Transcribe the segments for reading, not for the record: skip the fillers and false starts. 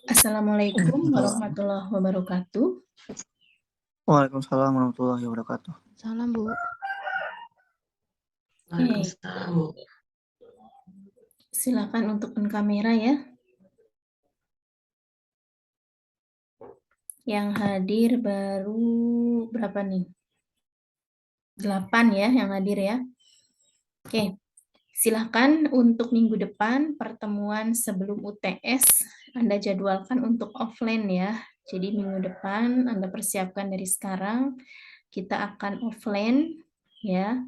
Assalamualaikum warahmatullahi wabarakatuh. Waalaikumsalam warahmatullahi wabarakatuh. Salam, Bu. Waalaikumsalam. Silakan untuk on kamera ya. Yang hadir baru berapa nih? 8 ya yang hadir ya. Oke. Silahkan untuk minggu depan pertemuan sebelum UTS Anda jadwalkan untuk offline ya. Jadi minggu depan Anda persiapkan dari sekarang. Kita akan offline ya.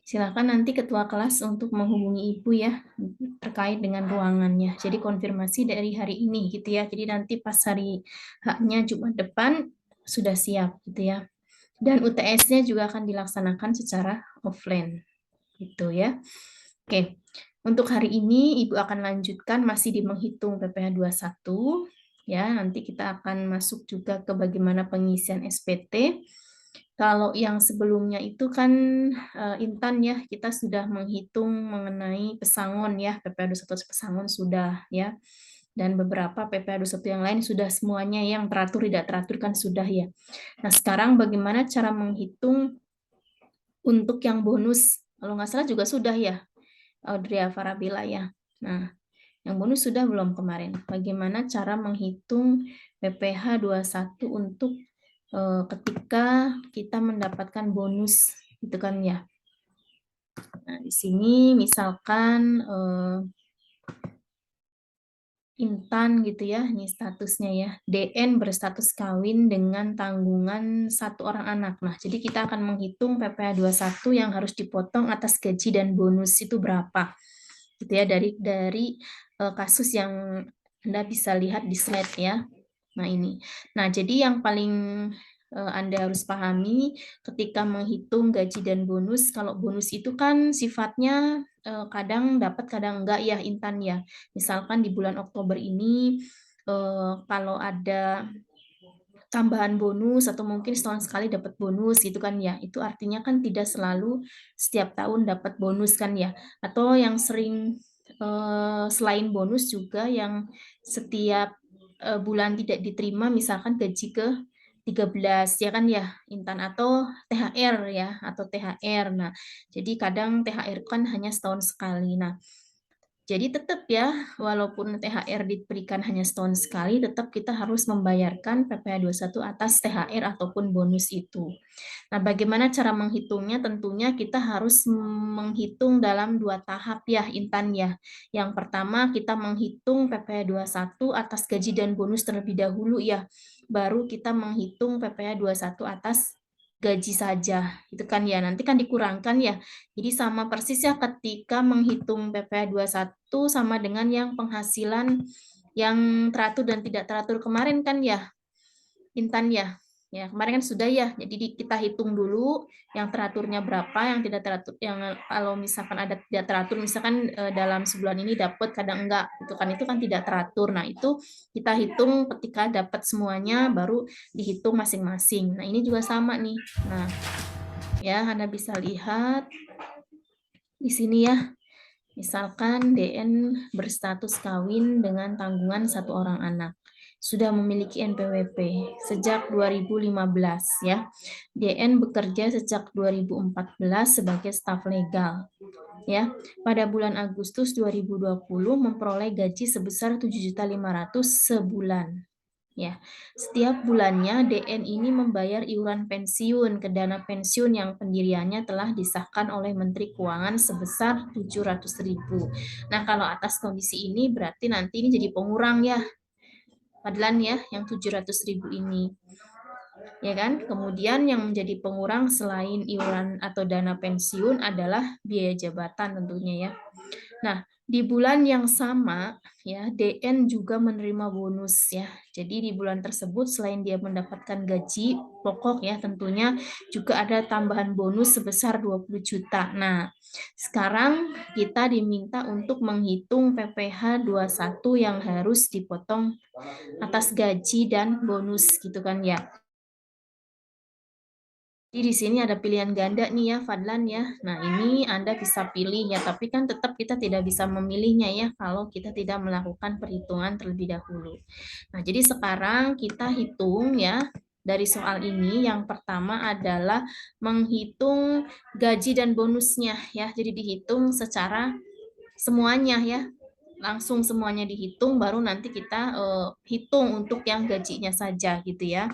Silakan nanti ketua kelas untuk menghubungi Ibu ya terkait dengan ruangannya. Jadi konfirmasi dari hari ini gitu ya. Jadi nanti pas hari H-nya Jumat depan sudah siap gitu ya. Dan UTS-nya juga akan dilaksanakan secara offline gitu ya. Oke, untuk hari ini Ibu akan lanjutkan masih di menghitung PPh 21 ya. Nanti kita akan masuk juga ke bagaimana pengisian SPT. Kalau yang sebelumnya itu kan Intan ya, kita sudah menghitung mengenai pesangon ya, PPh 21 pesangon sudah ya. Dan beberapa PPh 21 yang lain sudah semuanya yang teratur tidak teratur kan sudah ya. Nah, sekarang bagaimana cara menghitung untuk yang bonus? Kalau nggak salah juga sudah ya. Audrey Farabila ya. Nah, yang bonus sudah belum kemarin? Bagaimana cara menghitung PPh 21 untuk ketika kita mendapatkan bonus gitu kan ya. Nah, di sini misalkan Intan gitu ya, ini statusnya ya. DN berstatus kawin dengan tanggungan 1 orang anak. Nah, jadi kita akan menghitung PPh 21 yang harus dipotong atas gaji dan bonus itu berapa. Gitu ya, dari kasus yang Anda bisa lihat di slide ya. Nah, ini. Nah, jadi yang paling Anda harus pahami ketika menghitung gaji dan bonus, kalau bonus itu kan sifatnya kadang dapat, kadang enggak ya, Intan ya. Misalkan di bulan Oktober ini, kalau ada tambahan bonus atau mungkin setahun sekali dapat bonus gitu kan ya, itu artinya kan tidak selalu setiap tahun dapat bonus kan ya. Atau yang sering selain bonus juga yang setiap bulan tidak diterima, misalkan gaji ke 13 ya kan ya Intan, atau THR ya, atau THR. Nah, jadi kadang THR kan hanya setahun sekali. Nah, jadi tetap ya, walaupun THR diberikan hanya setahun sekali, tetap kita harus membayarkan PPh 21 atas THR ataupun bonus itu. Nah, bagaimana cara menghitungnya? Tentunya kita harus menghitung dalam 2 tahap ya, Intan ya. Yang pertama kita menghitung PPh 21 atas gaji dan bonus terlebih dahulu ya. Baru kita menghitung PPh 21 atas gaji saja. Itu kan ya, nanti kan dikurangkan ya. Jadi sama persis ya ketika menghitung PPh 21 sama dengan yang penghasilan yang teratur dan tidak teratur kemarin kan ya, Intan ya. Ya, kemarin kan sudah ya. Jadi kita hitung dulu yang teraturnya berapa, yang tidak teratur, yang kalau misalkan ada tidak teratur, misalkan dalam sebulan ini dapat, kadang enggak, itu kan tidak teratur. Nah, itu kita hitung ketika dapat semuanya baru dihitung masing-masing. Nah, ini juga sama nih. Nah, ya Anda bisa lihat di sini ya. Misalkan DN berstatus kawin dengan tanggungan 1 orang anak. Sudah memiliki NPWP sejak 2015 ya. DN bekerja sejak 2014 sebagai staf legal. Ya, pada bulan Agustus 2020 memperoleh gaji sebesar 7.500.000 sebulan. Ya, setiap bulannya DN ini membayar iuran pensiun ke dana pensiun yang pendiriannya telah disahkan oleh Menteri Keuangan sebesar 700.000. Nah, kalau atas kondisi ini berarti nanti ini jadi pengurang ya, Padlan ya, yang 700.000 ini. Ya kan? Kemudian yang menjadi pengurang selain iuran atau dana pensiun adalah biaya jabatan tentunya ya. Nah, di bulan yang sama ya, DN juga menerima bonus ya. Jadi di bulan tersebut selain dia mendapatkan gaji pokok ya, tentunya juga ada tambahan bonus sebesar 20 juta. Nah, sekarang kita diminta untuk menghitung PPh 21 yang harus dipotong atas gaji dan bonus gitu kan ya. Jadi di sini ada pilihan ganda nih ya, Fadlan ya. Nah, ini Anda bisa pilih ya, tapi kan tetap kita tidak bisa memilihnya ya kalau kita tidak melakukan perhitungan terlebih dahulu. Nah, jadi sekarang kita hitung ya. Dari soal ini yang pertama adalah menghitung gaji dan bonusnya ya. Jadi dihitung secara semuanya ya. Langsung semuanya dihitung baru nanti kita hitung untuk yang gajinya saja gitu ya.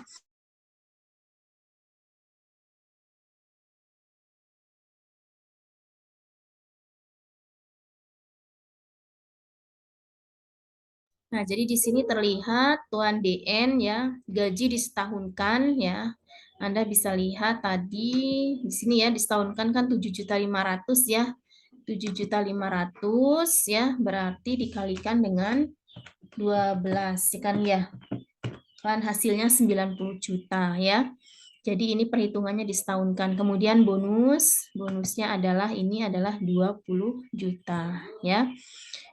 Nah, jadi di sini terlihat Tuan DN ya, gaji disetahunkan ya. Anda bisa lihat tadi di sini ya disetahunkan kan 7.500.000 ya. 7.500.000 ya, berarti dikalikan dengan 12 kan ya. Kan hasilnya 90 juta ya. Jadi ini perhitungannya disetahunkan. Kemudian bonusnya adalah ini adalah 20 juta ya.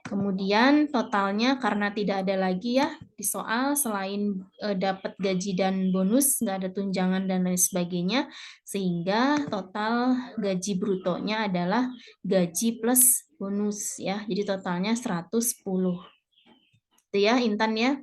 Kemudian totalnya karena tidak ada lagi ya di soal selain dapat gaji dan bonus, nggak ada tunjangan dan lain sebagainya, sehingga total gaji brutonya adalah gaji plus bonus ya. Jadi totalnya 110. Itu ya Intan ya.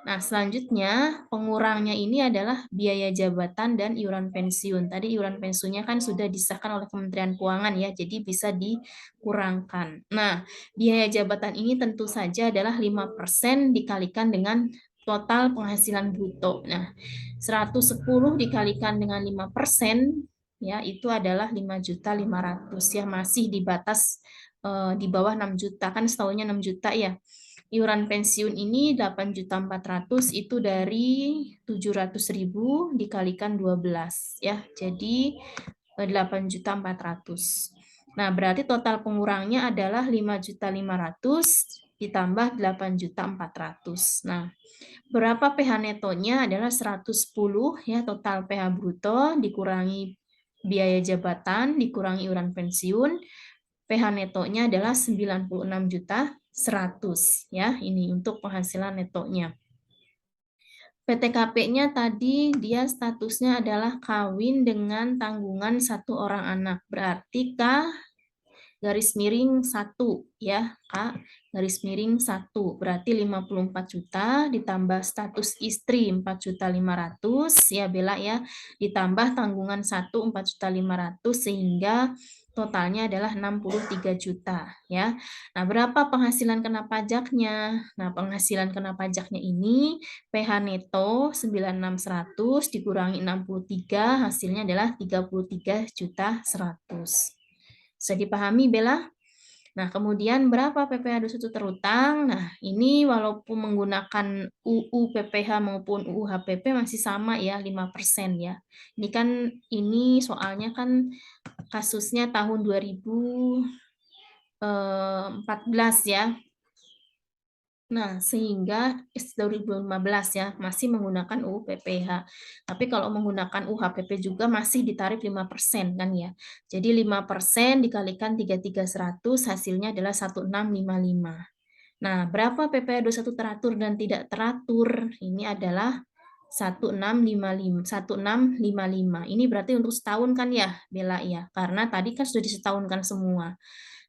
Nah, selanjutnya pengurangnya ini adalah biaya jabatan dan iuran pensiun. Tadi iuran pensiunnya kan sudah disahkan oleh Kementerian Keuangan ya, jadi bisa dikurangkan. Nah, biaya jabatan ini tentu saja adalah 5% dikalikan dengan total penghasilan bruto. Nah, 110 dikalikan dengan 5% ya itu adalah 5.500.000 ya, masih di batas di bawah 6 juta kan setahunnya 6 juta ya. Iuran pensiun ini 8.400.000 itu dari 700.000 dikalikan 12 ya. Jadi 8.400.000. Nah, berarti total pengurangnya adalah 5.500.000 ditambah 8.400.000. Nah, berapa PH netonya adalah 110 ya, total PH bruto dikurangi biaya jabatan dikurangi iuran pensiun, PH netonya adalah 96.100.000 ya. Ini untuk penghasilan netonya. PTKP-nya tadi dia statusnya adalah kawin dengan tanggungan satu orang anak. Berarti K garis miring 1 ya, K garis miring 1. Berarti 54 juta ditambah status istri 4.500.000 ya Bella ya, ditambah tanggungan 1 4.500.000 sehingga totalnya adalah 63 juta ya. Nah, berapa penghasilan kena pajaknya? Nah, penghasilan kena pajaknya ini PH neto 96.100 dikurangi 63 hasilnya adalah 33.100.000. Bisa dipahami, Bella? Nah, kemudian berapa PPh 21 terutang? Nah, ini walaupun menggunakan UU PPh maupun UU HPP masih sama ya, 5% ya. Ini kan ini soalnya kan kasusnya tahun 2014 ya. Nah, sehingga 2015 ya, masih menggunakan UU PPh. Tapi kalau menggunakan UU HPP juga masih ditarif 5% kan ya. Jadi 5% dikalikan 33.100 hasilnya adalah 1655. Nah, berapa PPh 21 teratur dan tidak teratur? Ini adalah 1655. Ini berarti untuk setahun kan ya, Bella ya. Karena tadi kan sudah disetahunkan semua.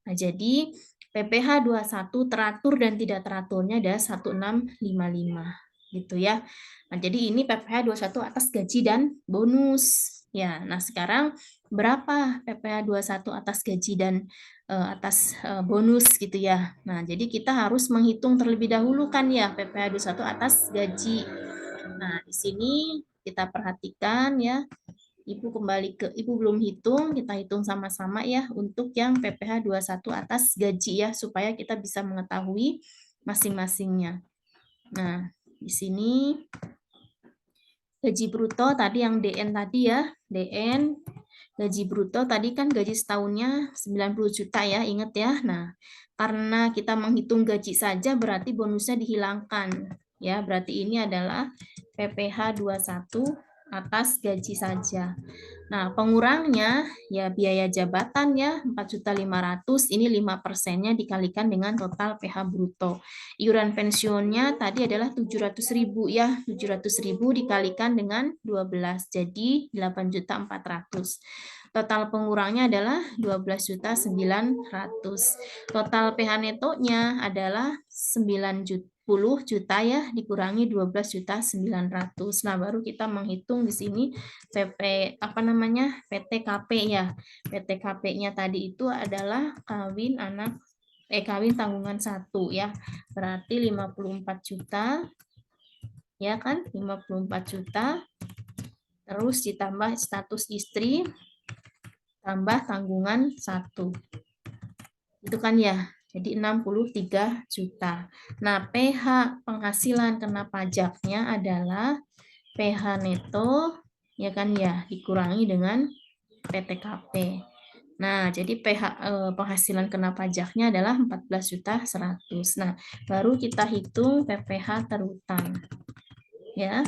Nah, jadi PPh 21 teratur dan tidak teraturnya ada 1655 gitu ya. Nah, jadi ini PPh 21 atas gaji dan bonus. Ya, nah sekarang berapa PPh 21 atas gaji dan atas bonus gitu ya. Nah, jadi kita harus menghitung terlebih dahulu kan ya PPh 21 atas gaji. Nah, di sini kita perhatikan ya. Ibu belum hitung, kita hitung sama-sama ya untuk yang PPh 21 atas gaji ya supaya kita bisa mengetahui masing-masingnya. Nah, di sini gaji bruto tadi yang DN tadi ya, DN gaji bruto tadi kan gaji setahunnya 90 juta ya, ingat ya. Nah, karena kita menghitung gaji saja berarti bonusnya dihilangkan ya, berarti ini adalah PPh 21 atas gaji saja. Nah, pengurangnya ya biaya jabatan ya 4.500.000, ini 5%-nya dikalikan dengan total PH bruto. Iuran pensiunnya tadi adalah 700.000 ya, 700.000 dikalikan dengan 12 jadi 8.400.000. Total pengurangnya adalah 12.900.000. Total PH netonya adalah 90 juta ya dikurangi 12.900.000. Nah, baru kita menghitung di sini PP apa namanya PTKP ya. PTKP-nya tadi itu adalah kawin tanggungan 1 ya. Berarti 54 juta ya kan? 54 juta terus ditambah status istri tambah tanggungan 1. Itu kan ya. Jadi 63 juta. Nah, PH penghasilan kena pajaknya adalah PH neto ya kan ya dikurangi dengan PTKP. Nah, jadi penghasilan kena pajaknya adalah 14.100.000. Nah, baru kita hitung PPh terutang. Ya.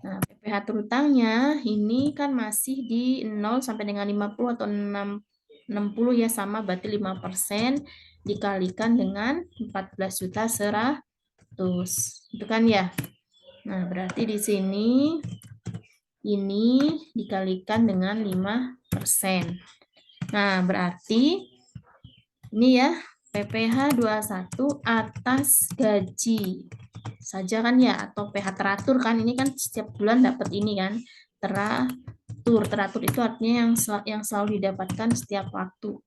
Nah, PPh terutangnya ini kan masih di 0 sampai dengan 50 atau 60 ya sama berarti 5% dikalikan dengan 14.100.000. Itu kan ya. Nah, berarti di sini ini dikalikan dengan 5%. Nah, berarti ini ya PPh 21 atas gaji saja kan ya atau PH teratur kan ini kan setiap bulan dapat ini kan teratur itu artinya yang selalu didapatkan setiap waktu.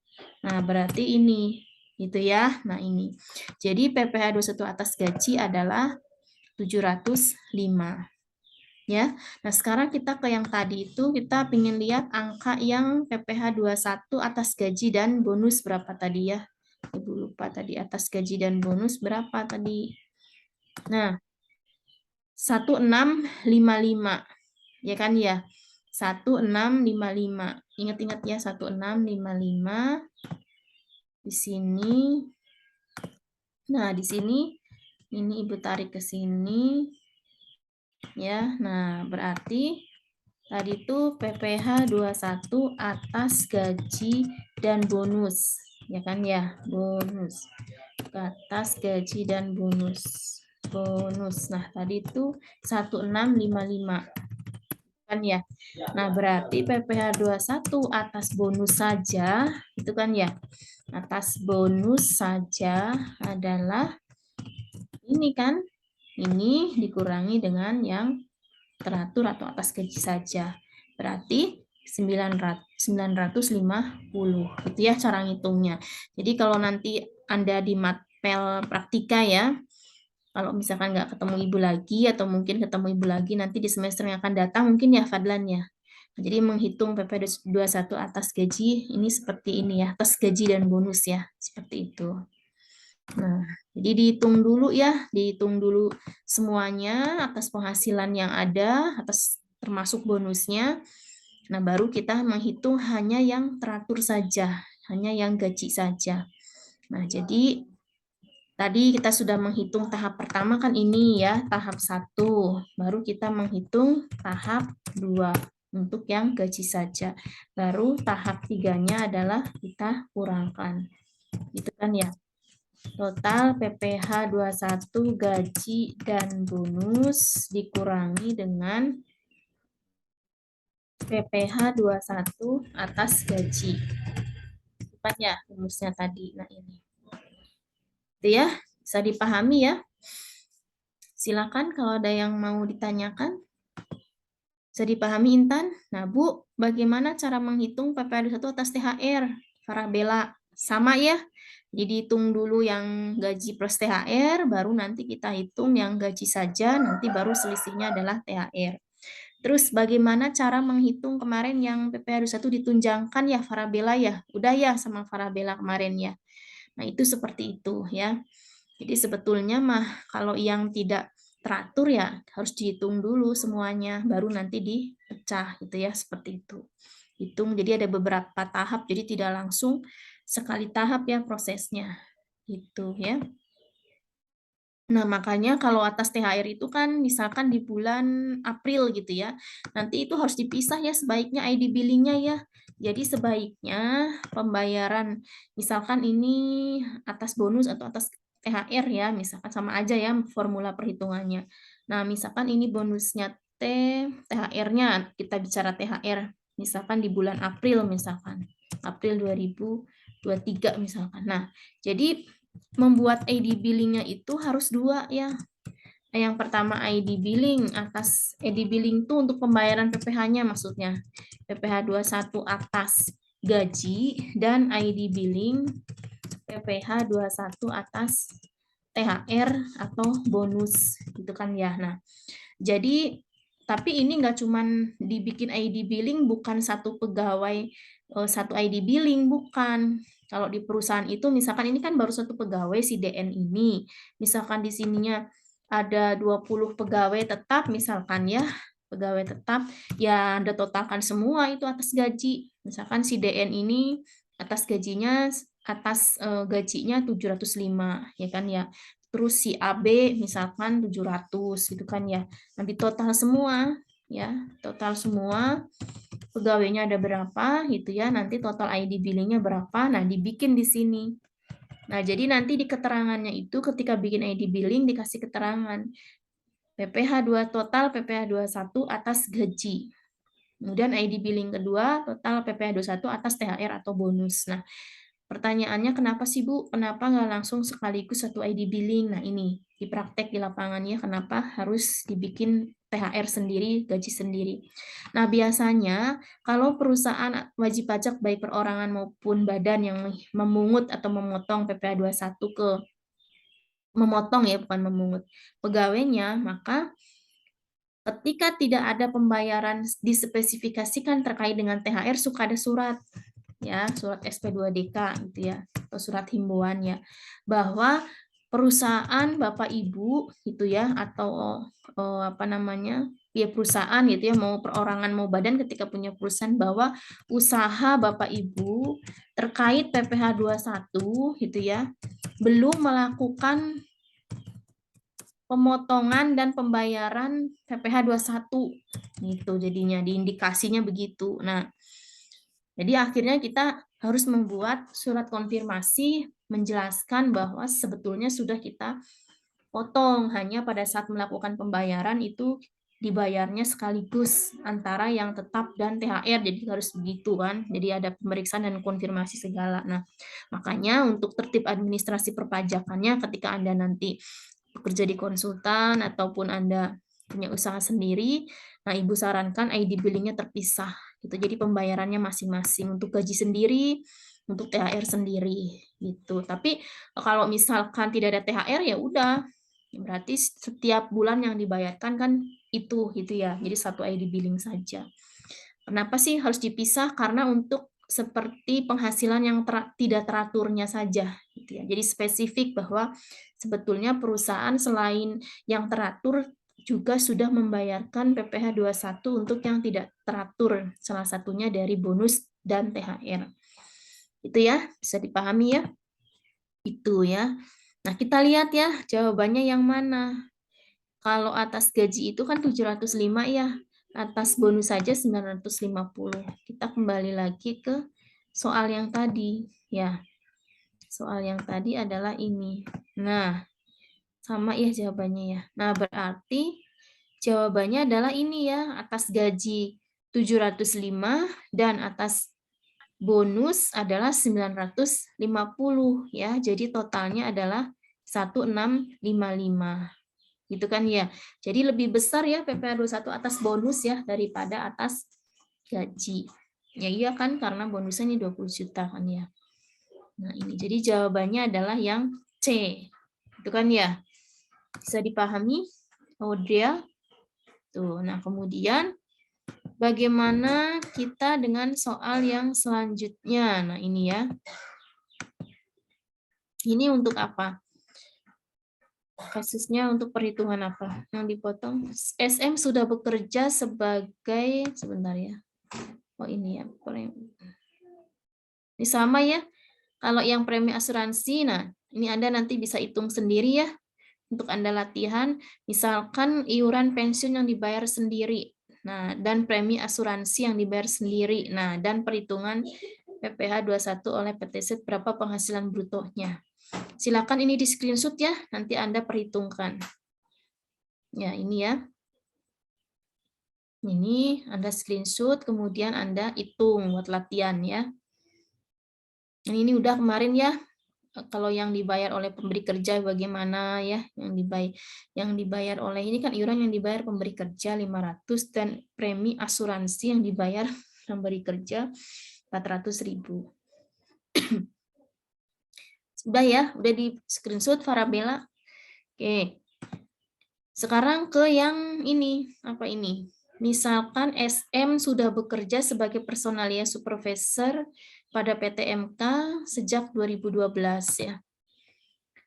Nah, berarti ini gitu ya. Nah, ini. Jadi PPh 21 atas gaji adalah 705. Ya. Nah, sekarang kita ke yang tadi itu kita ingin lihat angka yang PPh 21 atas gaji dan bonus berapa tadi ya. Ibu lupa tadi atas gaji dan bonus berapa tadi. Nah, 1655. Ya kan ya? 1655. Ingat-ingat ya 1655 di sini. Nah, di sini ini Ibu tarik ke sini. Ya. Nah, berarti tadi itu PPh 21 atas gaji dan bonus. Ya kan ya? Bonus. Atas gaji dan bonus. Bonus. Nah, tadi itu 1655. Kan ya. Nah, berarti PPh 21 atas bonus saja, itu kan ya. Atas bonus saja adalah ini kan. Ini dikurangi dengan yang teratur atau atas gaji saja. Berarti 950. Itu ya cara ngitungnya. Jadi kalau nanti Anda di Matpel Praktika ya, kalau misalkan nggak ketemu ibu lagi atau mungkin ketemu ibu lagi nanti di semester yang akan datang mungkin ya Fadlan ya. Jadi menghitung PP 21 atas gaji ini seperti ini ya, atas gaji dan bonus ya, seperti itu. Nah, jadi dihitung dulu ya, dihitung dulu semuanya atas penghasilan yang ada, atas termasuk bonusnya. Nah, baru kita menghitung hanya yang teratur saja, hanya yang gaji saja. Nah, jadi tadi kita sudah menghitung tahap pertama kan ini ya, tahap 1. Baru kita menghitung tahap 2 untuk yang gaji saja. Baru tahap 3-nya adalah kita kurangkan. Gitu kan ya. Total PPh 21 gaji dan bonus dikurangi dengan PPh 21 atas gaji. Cepat ya rumusnya tadi. Nah, ini. Itu ya, bisa dipahami ya. Silakan kalau ada yang mau ditanyakan. Bisa dipahami Intan? Nah, Bu, bagaimana cara menghitung PPh 21 atas THR? Farah Bella. Sama ya. Jadi hitung dulu yang gaji plus THR, baru nanti kita hitung yang gaji saja, nanti baru selisihnya adalah THR. Terus bagaimana cara menghitung kemarin yang PPh 21 ditunjangkan ya Farah Bella ya? Udah ya sama Farah Bella kemarin ya. Nah, itu seperti itu ya. Jadi sebetulnya mah kalau yang tidak teratur ya harus dihitung dulu semuanya, baru nanti dipecah gitu ya, seperti itu. Hitung, jadi ada beberapa tahap, jadi tidak langsung sekali tahap ya prosesnya. Gitu ya. Nah, makanya kalau atas THR itu kan misalkan di bulan April gitu ya. Nanti itu harus dipisah ya sebaiknya ID billing-nya ya. Jadi sebaiknya pembayaran misalkan ini atas bonus atau atas THR ya, misalkan sama aja ya formula perhitungannya. Nah, misalkan ini bonusnya THR-nya kita bicara THR misalkan di bulan April misalkan. April 2023 misalkan. Nah, jadi membuat ID billing-nya itu harus dua ya. Yang pertama ID billing atas ID billing itu untuk pembayaran PPh-nya maksudnya. PPh 21 atas gaji dan ID billing PPh 21 atas THR atau bonus gitu kan ya. Nah, jadi tapi ini nggak cuman dibikin ID billing bukan satu pegawai satu ID billing bukan. Kalau di perusahaan itu misalkan ini kan baru satu pegawai si DN ini. Misalkan di sininya ada 20 pegawai tetap misalkan ya, pegawai tetap ya Anda totalkan semua itu atas gaji. Misalkan si DN ini atas gajinya gajinya 705 ya kan ya. Terus si AB misalkan 700 gitu kan ya. Nanti total semua ya, total semua pegawainya ada berapa gitu ya. Nanti total ID billingnya berapa. Nah, dibikin di sini. Nah, jadi nanti di keterangannya itu ketika bikin ID billing dikasih keterangan PPh 2 total PPh 21 atas gaji. Kemudian ID billing kedua total PPh 21 atas THR atau bonus. Nah, pertanyaannya kenapa sih Bu? Kenapa nggak langsung sekaligus satu ID billing? Nah ini di praktek di lapangannya kenapa harus dibikin THR sendiri, gaji sendiri. Nah biasanya kalau perusahaan wajib pajak baik perorangan maupun badan yang memungut atau memotong PPh 21 ke memotong ya bukan memungut pegawainya, maka ketika tidak ada pembayaran dispesifikasikan terkait dengan THR suka ada surat ya, surat SP2DK gitu ya, atau surat himbauan ya, bahwa perusahaan Bapak Ibu gitu ya, atau apa namanya, ya perusahaan gitu ya, mau perorangan mau badan ketika punya perusahaan bahwa usaha Bapak Ibu terkait PPh 21 gitu ya, belum melakukan pemotongan dan pembayaran PPh 21 gitu jadinya diindikasinya begitu. Nah, jadi akhirnya kita harus membuat surat konfirmasi menjelaskan bahwa sebetulnya sudah kita potong, hanya pada saat melakukan pembayaran itu dibayarnya sekaligus antara yang tetap dan THR, jadi harus begitu kan. Jadi ada pemeriksaan dan konfirmasi segala. Nah, makanya untuk tertib administrasi perpajakannya ketika Anda nanti bekerja di konsultan ataupun Anda punya usaha sendiri, nah Ibu sarankan ID billing-nya terpisah gitu. Jadi pembayarannya masing-masing untuk gaji sendiri, untuk THR sendiri gitu. Tapi kalau misalkan tidak ada THR ya udah, berarti setiap bulan yang dibayarkan kan itu gitu ya. Jadi satu ID billing saja. Kenapa sih harus dipisah? Karena untuk seperti penghasilan yang tidak teraturnya saja gitu ya. Jadi spesifik bahwa sebetulnya perusahaan selain yang teratur juga sudah membayarkan PPh 21 untuk yang tidak teratur, salah satunya dari bonus dan THR. Itu ya, bisa dipahami ya? Itu ya. Nah, kita lihat ya jawabannya yang mana. Kalau atas gaji itu kan 705 ya, atas bonus saja 950. Kita kembali lagi ke soal yang tadi ya. Soal yang tadi adalah ini. Nah, sama ya jawabannya ya. Nah, berarti jawabannya adalah ini ya, atas gaji 705 dan atas bonus adalah 950 ya. Jadi totalnya adalah 1655. Gitu kan ya. Jadi lebih besar ya PPh 21 atas bonus ya daripada atas gaji. Ya iya kan karena bonusnya ini 20 juta kan ya. Nah, ini jadi jawabannya adalah yang C. Itu kan ya. Bisa dipahami? Audrey? Tuh. Nah, kemudian bagaimana kita dengan soal yang selanjutnya? Nah, ini ya. Ini untuk apa? Kasusnya untuk perhitungan apa yang dipotong? SM sudah bekerja sebagai sebentar ya. Oh ini ya, ini sama ya. Kalau yang premi asuransi, nah ini Anda nanti bisa hitung sendiri ya. untuk Anda latihan, misalkan iuran pensiun yang dibayar sendiri, nah, dan premi asuransi yang dibayar sendiri, nah, dan perhitungan PPh 21 oleh PTZ berapa penghasilan brutonya. Silakan ini di screenshot ya, nanti Anda perhitungkan. Ya, ini ya. Ini Anda screenshot, kemudian Anda hitung buat latihan ya. Ini udah kemarin ya. Kalau yang dibayar oleh pemberi kerja bagaimana ya, yang dibayar oleh ini kan iuran yang dibayar pemberi kerja 500 dan premi asuransi yang dibayar pemberi kerja 400.000. Sudah ya, udah di screenshot Farabella. Oke. Sekarang ke yang ini, apa ini? Misalkan SM sudah bekerja sebagai personalia supervisor pada PT MK sejak 2012 ya.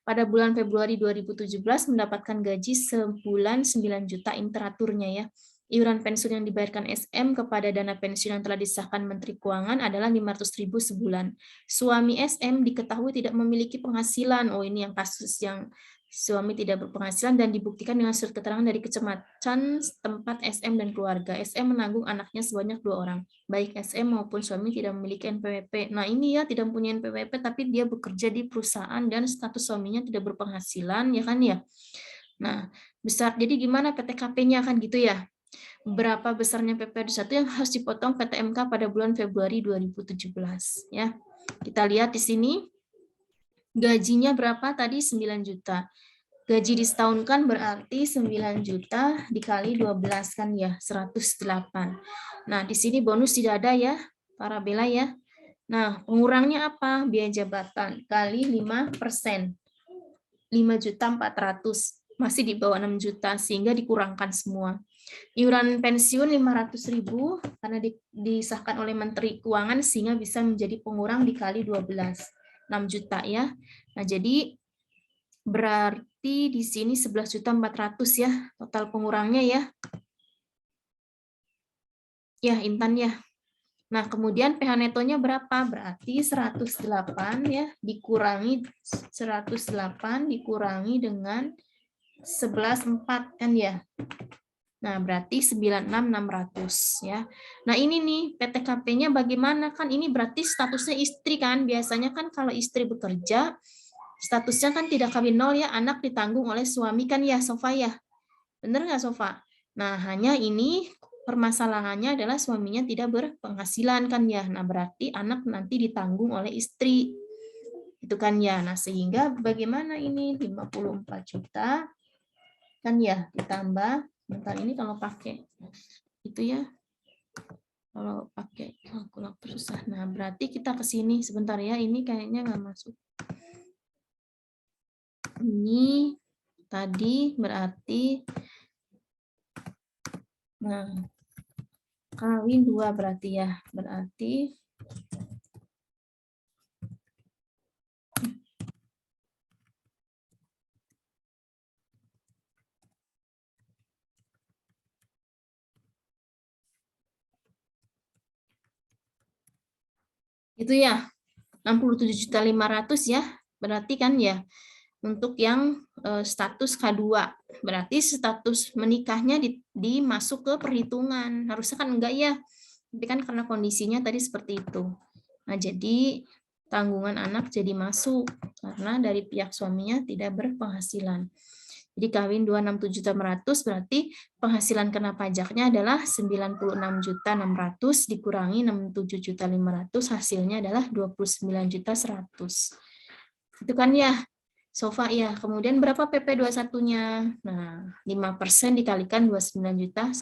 Pada bulan Februari 2017 mendapatkan gaji sebulan 9 juta interaturnya ya. Iuran pensiun yang dibayarkan SM kepada dana pensiun yang telah disahkan Menteri Keuangan adalah 500.000 sebulan. Suami SM diketahui tidak memiliki penghasilan. Oh, ini yang kasus yang suami tidak berpenghasilan dan dibuktikan dengan surat keterangan dari kecamatan tempat SM dan keluarga. SM menanggung anaknya sebanyak 2 orang. Baik SM maupun suami tidak memiliki NPWP. Nah, ini ya tidak mempunyai NPWP tapi dia bekerja di perusahaan dan status suaminya tidak berpenghasilan, ya kan ya. Nah, besar. Jadi gimana PTKP-nya kan gitu ya. Berapa besarnya PPh 21 yang harus dipotong PTMK pada bulan Februari 2017 ya. Kita lihat di sini. Gajinya berapa tadi? 9 juta. Gaji disetahunkan berarti 9 juta dikali 12 kan ya, 108. Nah, di sini bonus tidak ada ya, Farabella ya. Nah, pengurangnya apa? Biaya jabatan kali 5%. 5.400.000. Masih di bawah 6 juta, sehingga dikurangkan semua. Iuran pensiun 500.000 karena disahkan oleh Menteri Keuangan sehingga bisa menjadi pengurang dikali 12. 6 juta ya. Nah, jadi berarti di sini 11.400.000 ya total pengurangnya ya. Ya, Intan ya. Nah, kemudian PH netonya berapa? Berarti 108 ya dikurangi 108 dikurangi dengan 11.4 kan ya. Nah, berarti 96.600 ya. Nah, ini nih PTKP-nya bagaimana kan ini berarti statusnya istri kan. Biasanya kan kalau istri bekerja statusnya kan tidak kawin nol ya, anak ditanggung oleh suami kan ya, Sofa ya. Bener nggak, Sofa? Nah, hanya ini permasalahannya adalah suaminya tidak berpenghasilan kan ya. Nah, berarti anak nanti ditanggung oleh istri. Itu kan ya. Nah, sehingga bagaimana ini 54 juta kan ya ditambah bentar ini kalau pakai itu ya. Kalau pakai kalkulator susah. Nah, berarti kita ke sini sebentar ya. Ini kayaknya nggak masuk. Ini tadi berarti nah kawin 2 berarti ya. Berarti itu ya 67.500.000 ya. Berarti kan ya untuk yang status K2. Berarti status menikahnya dimasuk ke perhitungan. Harusnya kan enggak ya. Tapi kan karena kondisinya tadi seperti itu. Nah, jadi tanggungan anak jadi masuk karena dari pihak suaminya tidak berpenghasilan. Jadi kawin 267.500 berarti penghasilan kena pajaknya adalah 96.600 dikurangi 67.500 hasilnya adalah 29.100. Itu kan ya, Sofa ya. Kemudian berapa PP 21-nya? Nah, 5% dikalikan 29.100.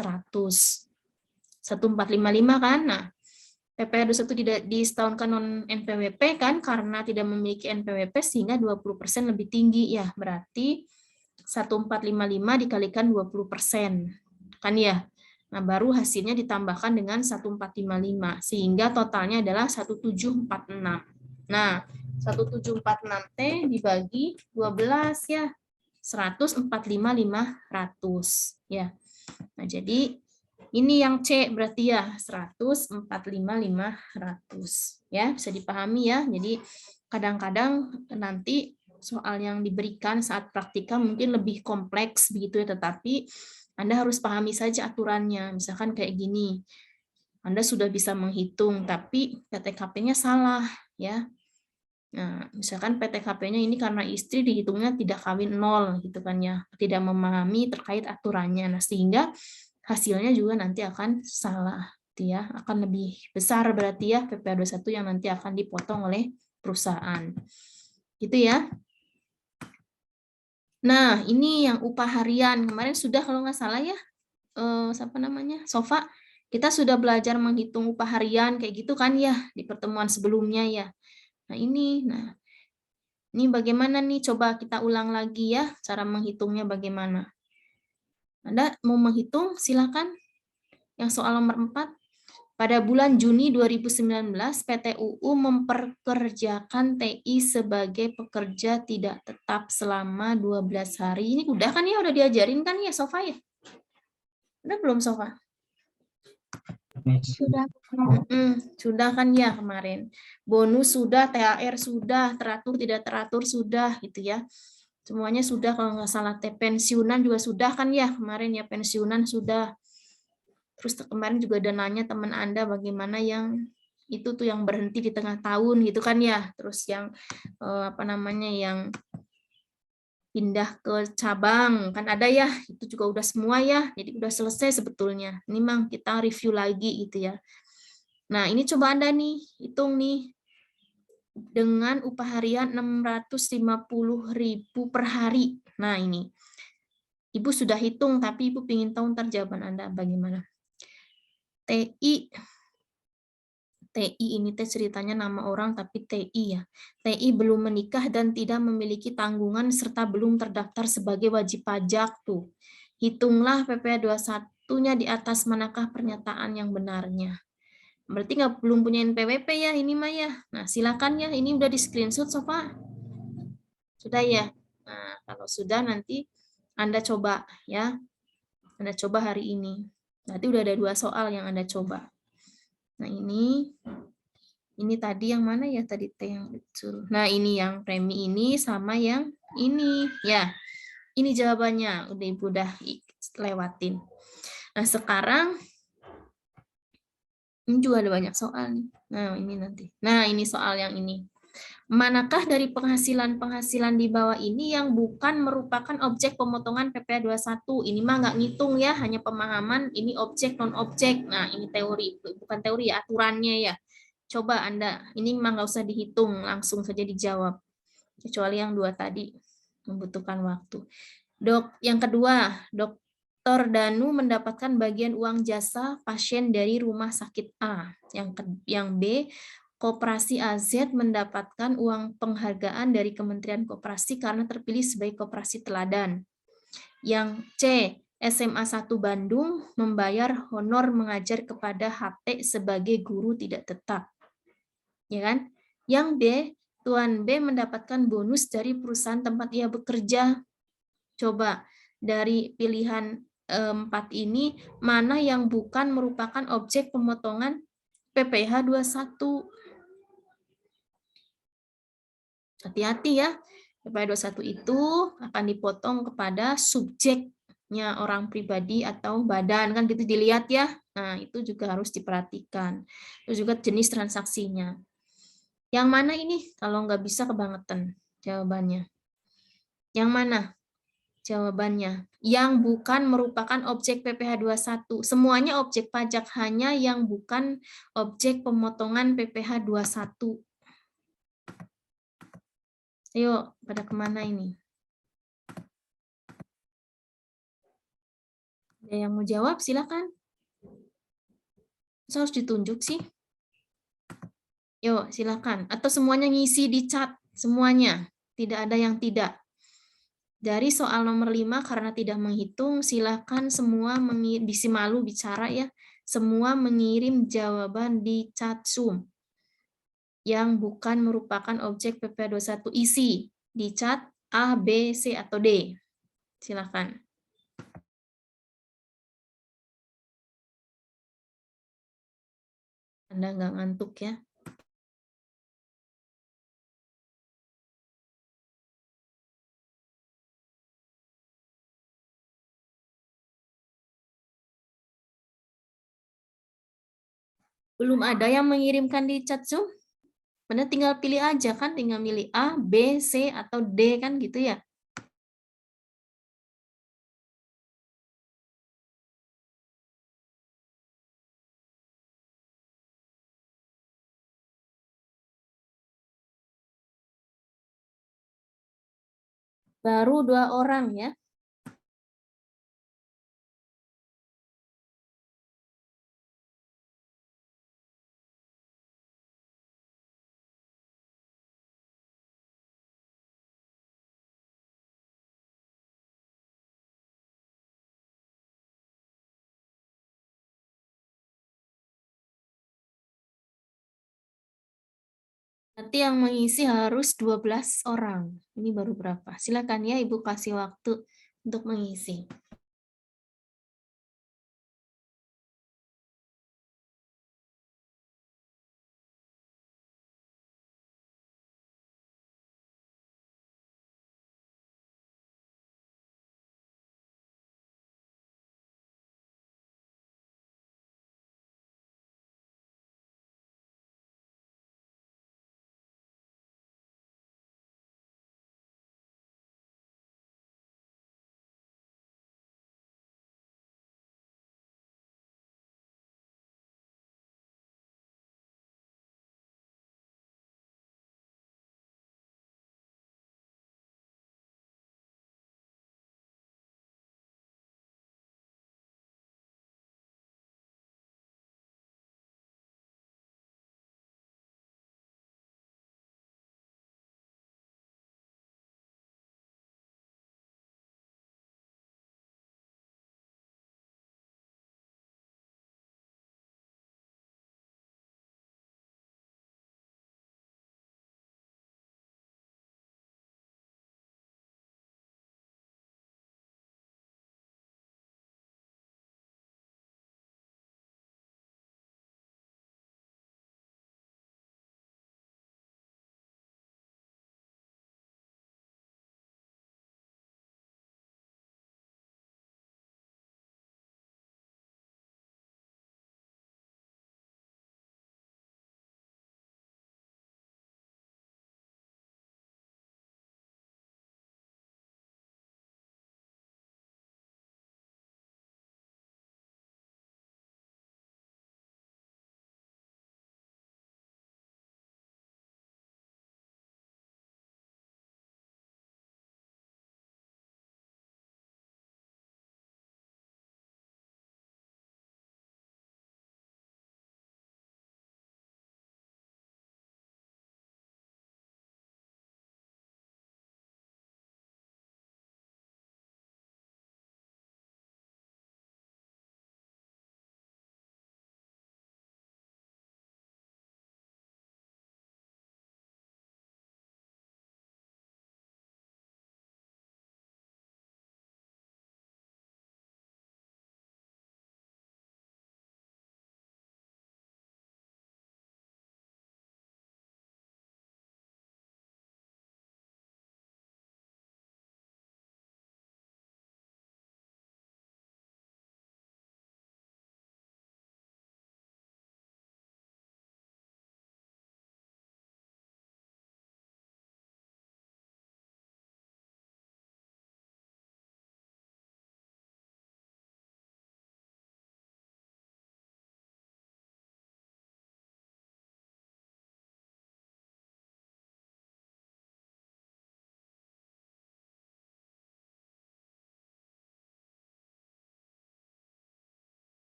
1455 kan? Nah, PPh 21 tidak disetahunkan non NPWP kan karena tidak memiliki NPWP sehingga 20% lebih tinggi ya. Berarti 1455 dikalikan 20%. Kan ya? Nah, baru hasilnya ditambahkan dengan 1455 sehingga totalnya adalah 1746. Nah, 1746T dibagi 12 ya. 145.500 ya. Nah, jadi ini yang C berarti ya 145.500 ya, bisa dipahami ya. Jadi kadang-kadang nanti soal yang diberikan saat praktikal mungkin lebih kompleks begitu ya, tetapi Anda harus pahami saja aturannya. Misalkan kayak gini, Anda sudah bisa menghitung, tapi PTKP-nya salah, ya. Nah, misalkan PTKP-nya ini karena istri dihitungnya tidak kawin nol, gitu kan ya, tidak memahami terkait aturannya. Nah, sehingga hasilnya juga nanti akan salah, gitu ya. Akan lebih besar berarti ya PPh 21 yang nanti akan dipotong oleh perusahaan. Gitu ya. Nah, ini yang upah harian. Kemarin sudah kalau nggak salah ya, siapa namanya? Sofa. Kita sudah belajar menghitung upah harian kayak gitu kan ya di pertemuan sebelumnya ya. Ini bagaimana nih? Coba kita ulang lagi ya cara menghitungnya bagaimana. Anda mau menghitung? Silakan. Yang soal nomor 4. Pada bulan Juni 2019, PT UU memperkerjakan TI sebagai pekerja tidak tetap selama 12 hari. Ini udah kan ya, udah diajarin kan ya, Sofa ya? Udah belum, Sofa? Sudah. Sudah kan ya kemarin. Bonus sudah, THR sudah, teratur tidak teratur sudah, gitu ya. Semuanya sudah kalau nggak salah. Pensiunan juga sudah kan ya kemarin ya, pensiunan sudah. Terus kemarin juga ada nanya teman Anda bagaimana yang itu tuh yang berhenti di tengah tahun gitu kan ya. Terus yang apa namanya yang pindah ke cabang kan ada ya, itu juga udah semua ya. Jadi udah selesai sebetulnya. Ini memang kita review lagi gitu ya. Nah, ini coba Anda nih hitung nih dengan upah harian 650.000 per hari. Nah, ini. Ibu sudah hitung tapi Ibu ingin tahu ntar jawaban Anda bagaimana. TI ini ceritanya nama orang tapi TI ya. TI belum menikah dan tidak memiliki tanggungan serta belum terdaftar sebagai wajib pajak tuh. Hitunglah PPh 21-nya di atas manakah pernyataan yang benarnya. Berarti belum punya NPWP ya ini mah ya. Nah, silakan ya, ini udah di screenshot Sofa. Sudah ya. Nah, kalau sudah nanti Anda coba ya. Anda coba hari ini. Nanti udah ada 2 soal yang Anda coba. Nah, ini tadi yang mana ya tadi T yang disuruh. Nah, ini yang premi ini sama yang ini. Ya, ini jawabannya. Udah Ibu udah lewatin. Nah, sekarang ini juga ada banyak soal nih. Nah, ini nanti. Nah, ini soal yang ini. Manakah dari penghasilan-penghasilan di bawah ini yang bukan merupakan objek pemotongan PPh 21? Ini mah nggak ngitung ya, hanya pemahaman ini objek non-objek. Nah, ini teori, bukan teori ya, aturannya ya. Coba Anda, ini mah nggak usah dihitung, langsung saja dijawab. Kecuali yang 2 tadi, membutuhkan waktu. Yang kedua, Dr. Danu mendapatkan bagian uang jasa pasien dari rumah sakit A. Yang B, Koperasi AZ mendapatkan uang penghargaan dari Kementerian Koperasi karena terpilih sebagai koperasi teladan. Yang C, SMA 1 Bandung membayar honor mengajar kepada HT sebagai guru tidak tetap. Ya kan? Yang D, Tuan B mendapatkan bonus dari perusahaan tempat ia bekerja. Coba dari pilihan 4 ini mana yang bukan merupakan objek pemotongan PPh 21? Hati-hati ya, PPh 21 itu akan dipotong kepada subjeknya orang pribadi atau badan, kan gitu dilihat ya. Nah, itu juga harus diperhatikan. Terus juga jenis transaksinya. Yang mana ini? Kalau nggak bisa kebangetan jawabannya. Yang mana jawabannya? Yang bukan merupakan objek PPh 21. Semuanya objek pajak, hanya yang bukan objek pemotongan PPh 21. Ayo, pada kemana ini? Ada yang mau jawab? Silakan. Harus ditunjuk sih. Yuk, silakan. Atau semuanya ngisi di chat. Semuanya. Tidak ada yang tidak. Dari soal nomor 5, karena tidak menghitung, silakan semua bisi malu bicara ya. Semua mengirim jawaban di chat Zoom. Yang bukan merupakan objek PPh 21. Isi di chat A, B, C, atau D. Silakan. Anda nggak ngantuk ya. Belum ada yang mengirimkan di chat Zoom? Benar tinggal pilih aja kan, tinggal milih A, B, C, atau D kan gitu ya. Baru 2 orang ya. Nanti yang mengisi harus 12 orang. Ini baru berapa? Silakan ya Ibu kasih waktu untuk mengisi.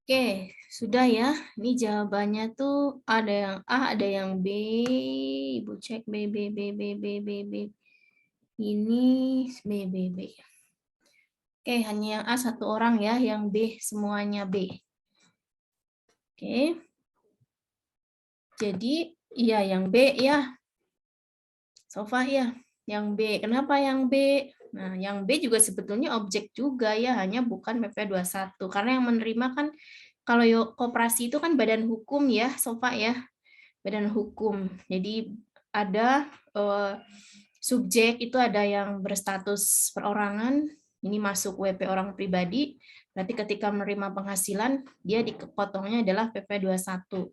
Oke, sudah ya. Ini jawabannya tuh ada yang A, ada yang B. Ibu cek B, B, B, B, B, B, B. Ini B, B, B. Oke, hanya yang A satu orang ya, yang B semuanya B. Oke. Jadi, iya yang B ya. Sofa ya, yang B. Kenapa yang B? Nah, yang B juga sebetulnya objek juga ya, hanya bukan PP21. Karena yang menerima kan, kalau koperasi itu kan badan hukum ya, Sofa ya. Badan hukum. Jadi ada subjek itu ada yang berstatus perorangan, ini masuk WP orang pribadi, berarti ketika menerima penghasilan, dia dipotongnya adalah PP21.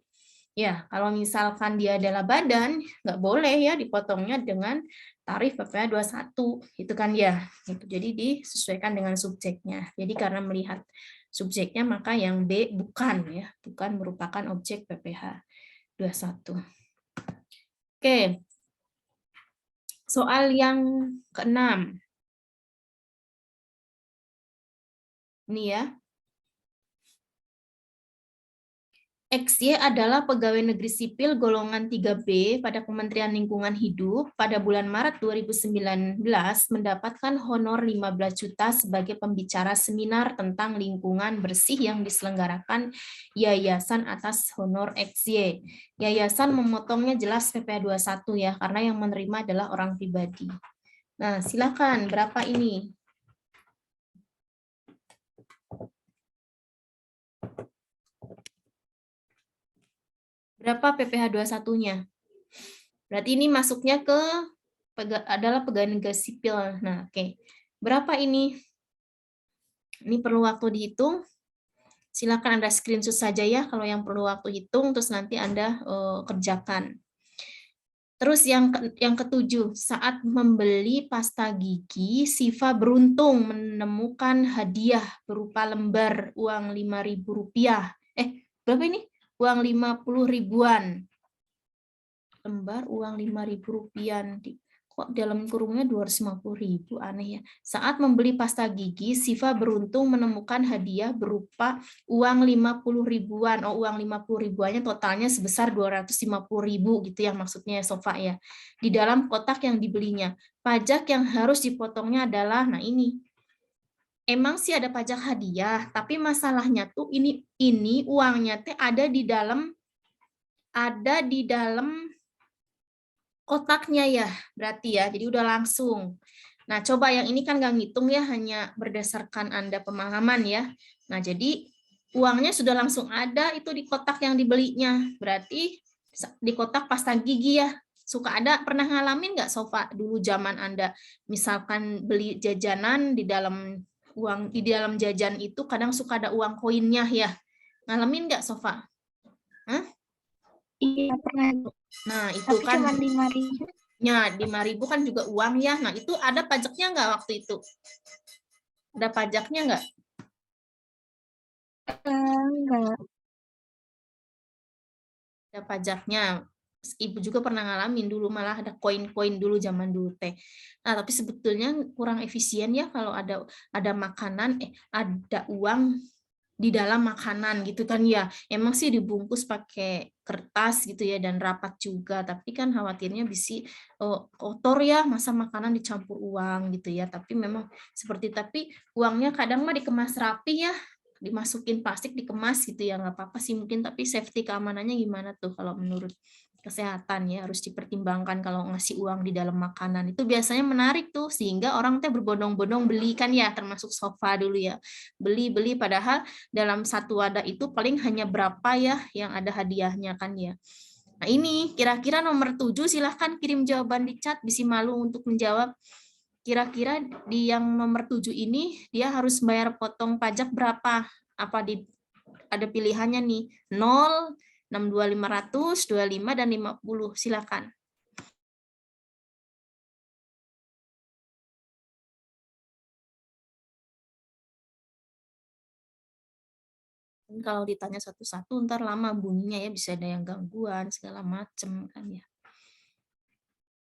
Ya, kalau misalkan dia adalah badan, nggak boleh ya dipotongnya dengan tarif PPh 21, itu kan ya. Jadi disesuaikan dengan subjeknya. Jadi karena melihat subjeknya maka yang B bukan ya, bukan merupakan objek PPh 21. Oke. Soal yang keenam. Ini ya. XY adalah pegawai negeri sipil golongan 3B pada Kementerian Lingkungan Hidup pada bulan Maret 2019 mendapatkan honor 15 juta sebagai pembicara seminar tentang lingkungan bersih yang diselenggarakan yayasan atas honor XY. Yayasan memotongnya jelas PPh 21 ya, karena yang menerima adalah orang pribadi. Nah, silakan berapa ini? Berapa PPh 21-nya? Berarti ini masuknya ke adalah pegawai negeri sipil. Nah, oke. Berapa ini? Ini perlu waktu dihitung. Silakan Anda screenshot saja ya kalau yang perlu waktu hitung, terus nanti Anda kerjakan. Terus yang ketujuh, saat membeli pasta gigi, Siva beruntung menemukan hadiah berupa lembar uang Rp5.000. Berapa ini? Uang 50 ribuan. Lembar uang Rp5.000. Kok dalam kurungnya 250.000, aneh ya. Saat membeli pasta gigi, Siva beruntung menemukan hadiah berupa uang 50 ribuan. Oh, uang 50 ribuannya totalnya sebesar 250.000 gitu ya maksudnya Sofa ya. Di dalam kotak yang dibelinya. Pajak yang harus dipotongnya adalah, nah ini. Emang sih ada pajak hadiah, tapi masalahnya tuh ini uangnya teh ada di dalam kotaknya ya, berarti ya, jadi udah langsung. Nah, coba yang ini kan nggak ngitung ya, hanya berdasarkan Anda pemahaman ya. Nah, jadi uangnya sudah langsung ada itu di kotak yang dibelinya. Berarti di kotak pasta gigi ya. Suka ada, pernah ngalamin nggak Sofa dulu zaman Anda, misalkan beli jajanan di dalam jajan itu kadang suka ada uang koinnya ya. Ngalamin nggak Sofa? Hah? Iya, pernah. Nah, itu Tapi kan cuma 5.000. Ya, 5.000 kan juga uang ya. Nah, itu ada pajaknya nggak waktu itu? Ada pajaknya nggak? Enggak. Ada pajaknya. Ibu juga pernah ngalamin dulu, malah ada koin-koin dulu zaman dulu teh. Nah, tapi sebetulnya kurang efisien ya kalau ada makanan, ada uang di dalam makanan gitu kan ya. Emang sih dibungkus pakai kertas gitu ya dan rapat juga, tapi kan khawatirnya bisa kotor ya, masa makanan dicampur uang gitu ya. Tapi memang tapi uangnya kadang mah dikemas rapi ya, dimasukin plastik dikemas gitu ya, nggak apa-apa sih mungkin, tapi safety keamanannya gimana tuh kalau menurut kesehatan ya, harus dipertimbangkan kalau ngasih uang di dalam makanan itu biasanya menarik tuh, sehingga orang teh berbondong-bondong beli kan ya, termasuk Sofa dulu ya, beli padahal dalam satu wadah itu paling hanya berapa ya yang ada hadiahnya kan ya. Nah, ini kira-kira nomor 7, silahkan kirim jawaban di chat, Bisi malu untuk menjawab. Kira-kira di yang nomor 7 ini dia harus bayar potong pajak berapa? Apa ada pilihannya nih, 0, 62.500, 25 dan 50. Silakan. Kalau ditanya satu-satu ntar lama bunyinya ya, bisa ada yang gangguan segala macem kan ya.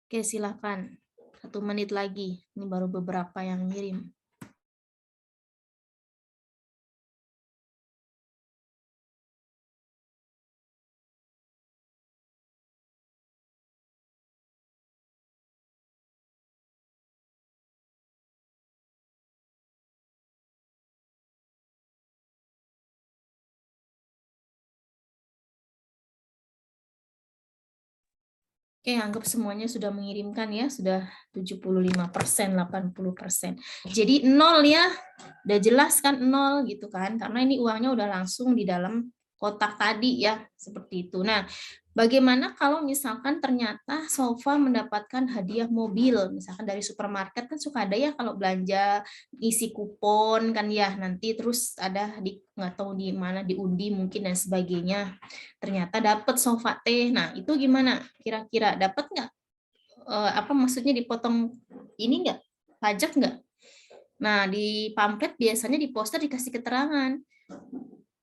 Oke, silakan. 1 menit lagi. Ini baru beberapa yang ngirim. Oke, anggap semuanya sudah mengirimkan ya, sudah 75%, 80%. Jadi 0 ya, udah jelas kan 0 gitu kan, karena ini uangnya udah langsung di dalam kotak tadi ya, seperti itu. Nah, bagaimana kalau misalkan ternyata Sofa mendapatkan hadiah mobil, misalkan dari supermarket kan suka ada ya kalau belanja isi kupon kan ya, nanti terus ada di nggak tahu di mana diundi mungkin dan sebagainya. Ternyata dapat Sofa teh. Nah, itu gimana? Kira-kira dapat nggak? Apa maksudnya dipotong ini nggak? Pajak nggak? Nah, di pamflet biasanya di poster dikasih keterangan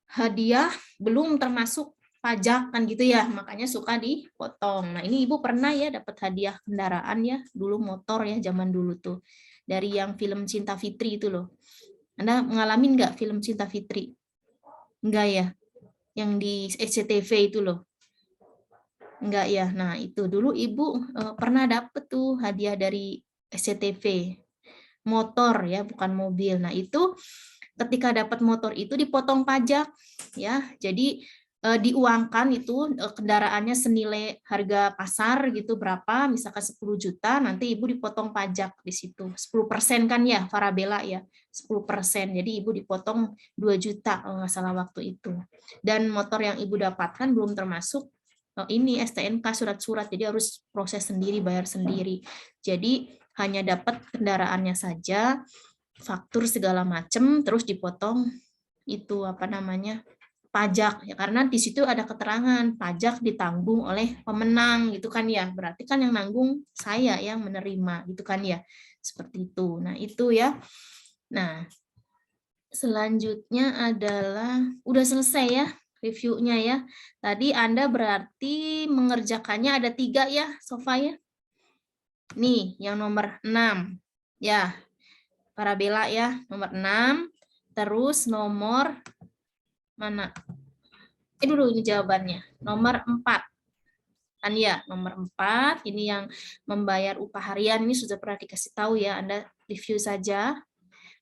hadiah belum termasuk pajak kan gitu ya, makanya suka dipotong. Nah, ini Ibu pernah ya dapat hadiah kendaraan ya, dulu motor ya zaman dulu tuh. Dari yang film Cinta Fitri itu loh. Anda ngalamin nggak film Cinta Fitri? Enggak ya? Yang di SCTV itu loh. Enggak ya. Nah, itu dulu Ibu pernah dapet tuh hadiah dari SCTV. Motor ya, bukan mobil. Nah, itu ketika dapat motor itu dipotong pajak ya. Jadi diuangkan itu kendaraannya senilai harga pasar gitu berapa, misalkan 10 juta, nanti Ibu dipotong pajak di situ. 10% kan ya, Farabella ya. 10%. Jadi Ibu dipotong 2 juta kalau nggak salah waktu itu. Dan motor yang Ibu dapatkan belum termasuk ini STNK surat-surat, jadi harus proses sendiri, bayar sendiri. Jadi hanya dapat kendaraannya saja, faktur segala macam, terus dipotong itu apa namanya pajak ya, karena di situ ada keterangan pajak ditanggung oleh pemenang gitu kan ya, berarti kan yang nanggung saya yang menerima gitu kan ya, seperti itu. Nah itu ya. Nah selanjutnya adalah udah selesai ya reviewnya ya. Tadi Anda berarti mengerjakannya ada 3 ya, Sofa ya. Nih yang nomor 6 ya, Parabella ya, nomor 6. Terus nomor mana? Dulu ini jawabannya. Nomor 4. Kan ya, nomor 4 ini yang membayar upah harian, ini sudah pernah dikasih tahu ya, Anda review saja.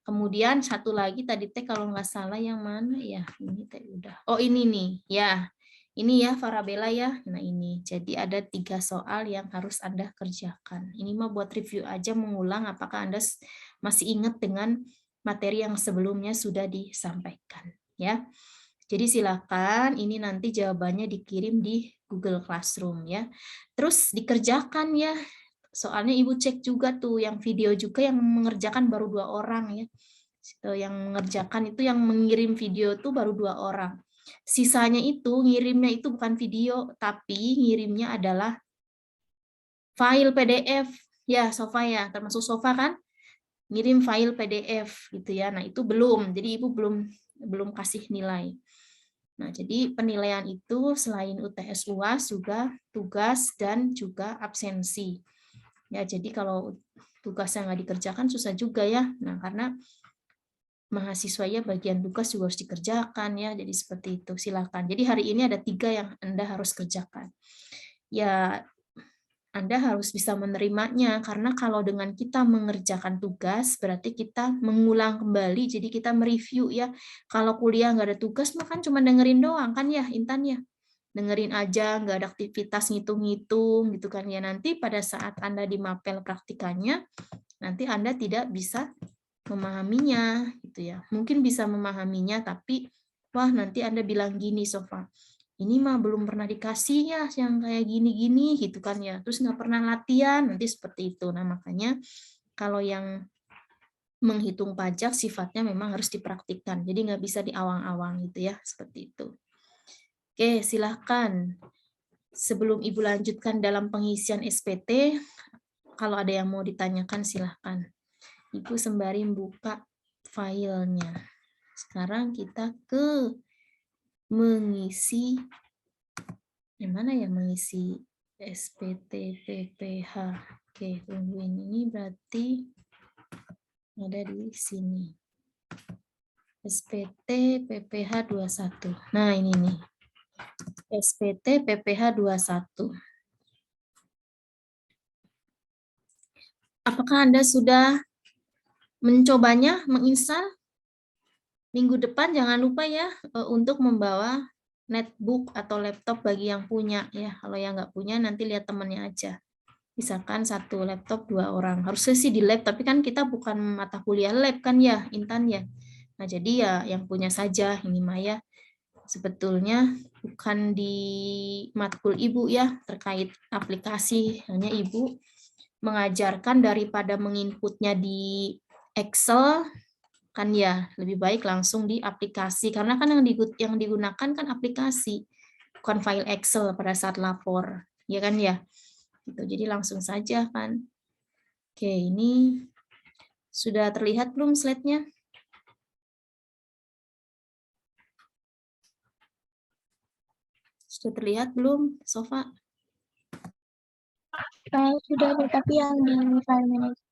Kemudian satu lagi tadi teh kalau nggak salah yang mana ya? Ini teh udah. Oh ini nih, ya. Ini ya Farabella ya. Nah ini. Jadi ada 3 soal yang harus Anda kerjakan. Ini mah buat review aja, mengulang apakah Anda masih ingat dengan materi yang sebelumnya sudah disampaikan. Ya. Jadi silakan ini nanti jawabannya dikirim di Google Classroom ya. Terus dikerjakan ya. Soalnya Ibu cek juga tuh yang video juga yang mengerjakan baru 2 orang ya. Yang mengerjakan itu yang mengirim video tuh baru 2 orang. Sisanya itu ngirimnya itu bukan video, tapi ngirimnya adalah file PDF. Ya, Sofa ya, termasuk Sofa kan? Ngirim file PDF gitu ya. Nah, itu belum. Jadi Ibu belum kasih nilai. Nah, jadi penilaian itu selain UTS UAS juga tugas dan juga absensi. Ya, jadi kalau tugasnya nggak dikerjakan susah juga ya. Nah, karena mahasiswa ya bagian tugas juga harus dikerjakan ya. Jadi seperti itu. Silakan. Jadi hari ini ada 3 yang Anda harus kerjakan. Ya, Anda harus bisa menerimanya, karena kalau dengan kita mengerjakan tugas, berarti kita mengulang kembali, jadi kita mereview ya. Kalau kuliah nggak ada tugas, maka cuma dengerin doang kan ya, Intan ya. Dengerin aja, nggak ada aktivitas ngitung-ngitung gitu kan ya. Nanti pada saat Anda di mapel praktikannya, nanti Anda tidak bisa memahaminya gitu ya. Mungkin bisa memahaminya, tapi wah nanti Anda bilang gini, Sofa, ini mah belum pernah dikasih ya yang kayak gini-gini gitu kan ya, terus nggak pernah latihan, nanti seperti itu. Nah makanya kalau yang menghitung pajak sifatnya memang harus dipraktikkan, jadi nggak bisa diawang-awang gitu ya, seperti itu. Oke, silahkan. Sebelum Ibu lanjutkan dalam pengisian SPT, kalau ada yang mau ditanyakan silahkan. Ibu sembari buka filenya. Sekarang kita ke mengisi, yang mana ya mengisi SPT PPH. Oke, tungguin ini berarti ada di sini. SPT PPH 21. Nah, ini nih. SPT PPH 21. Apakah Anda sudah mencobanya, menginstal? Minggu depan jangan lupa ya untuk membawa netbook atau laptop bagi yang punya ya. Kalau yang nggak punya nanti lihat temannya aja. Misalkan 1 laptop 2 orang. Harusnya sih di lab, tapi kan kita bukan mata kuliah lab kan ya, Intan ya. Nah, jadi ya yang punya saja ini Maya. Sebetulnya bukan di matkul Ibu ya terkait aplikasi, hanya Ibu mengajarkan daripada menginputnya di Excel kan ya lebih baik langsung di aplikasi karena kan yang digunakan kan aplikasi bukan file Excel pada saat lapor ya kan ya gitu jadi langsung saja kan. Oke, ini sudah terlihat belum slide-nya? Sudah terlihat belum, Sofa? Sudah ada, tapi yang di file manager.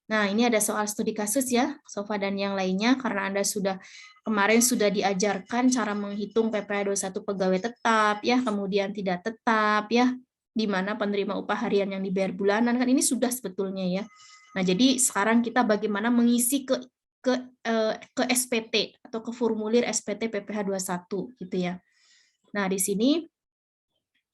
Nah, ini ada soal studi kasus ya, Sofa dan yang lainnya, karena Anda kemarin sudah diajarkan cara menghitung PPh 21 pegawai tetap, ya, kemudian tidak tetap, ya, di mana penerima upah harian yang dibayar bulanan, kan ini sudah sebetulnya ya. Nah, jadi sekarang kita bagaimana mengisi ke SPT atau ke formulir SPT PPh 21 gitu ya. Nah, di sini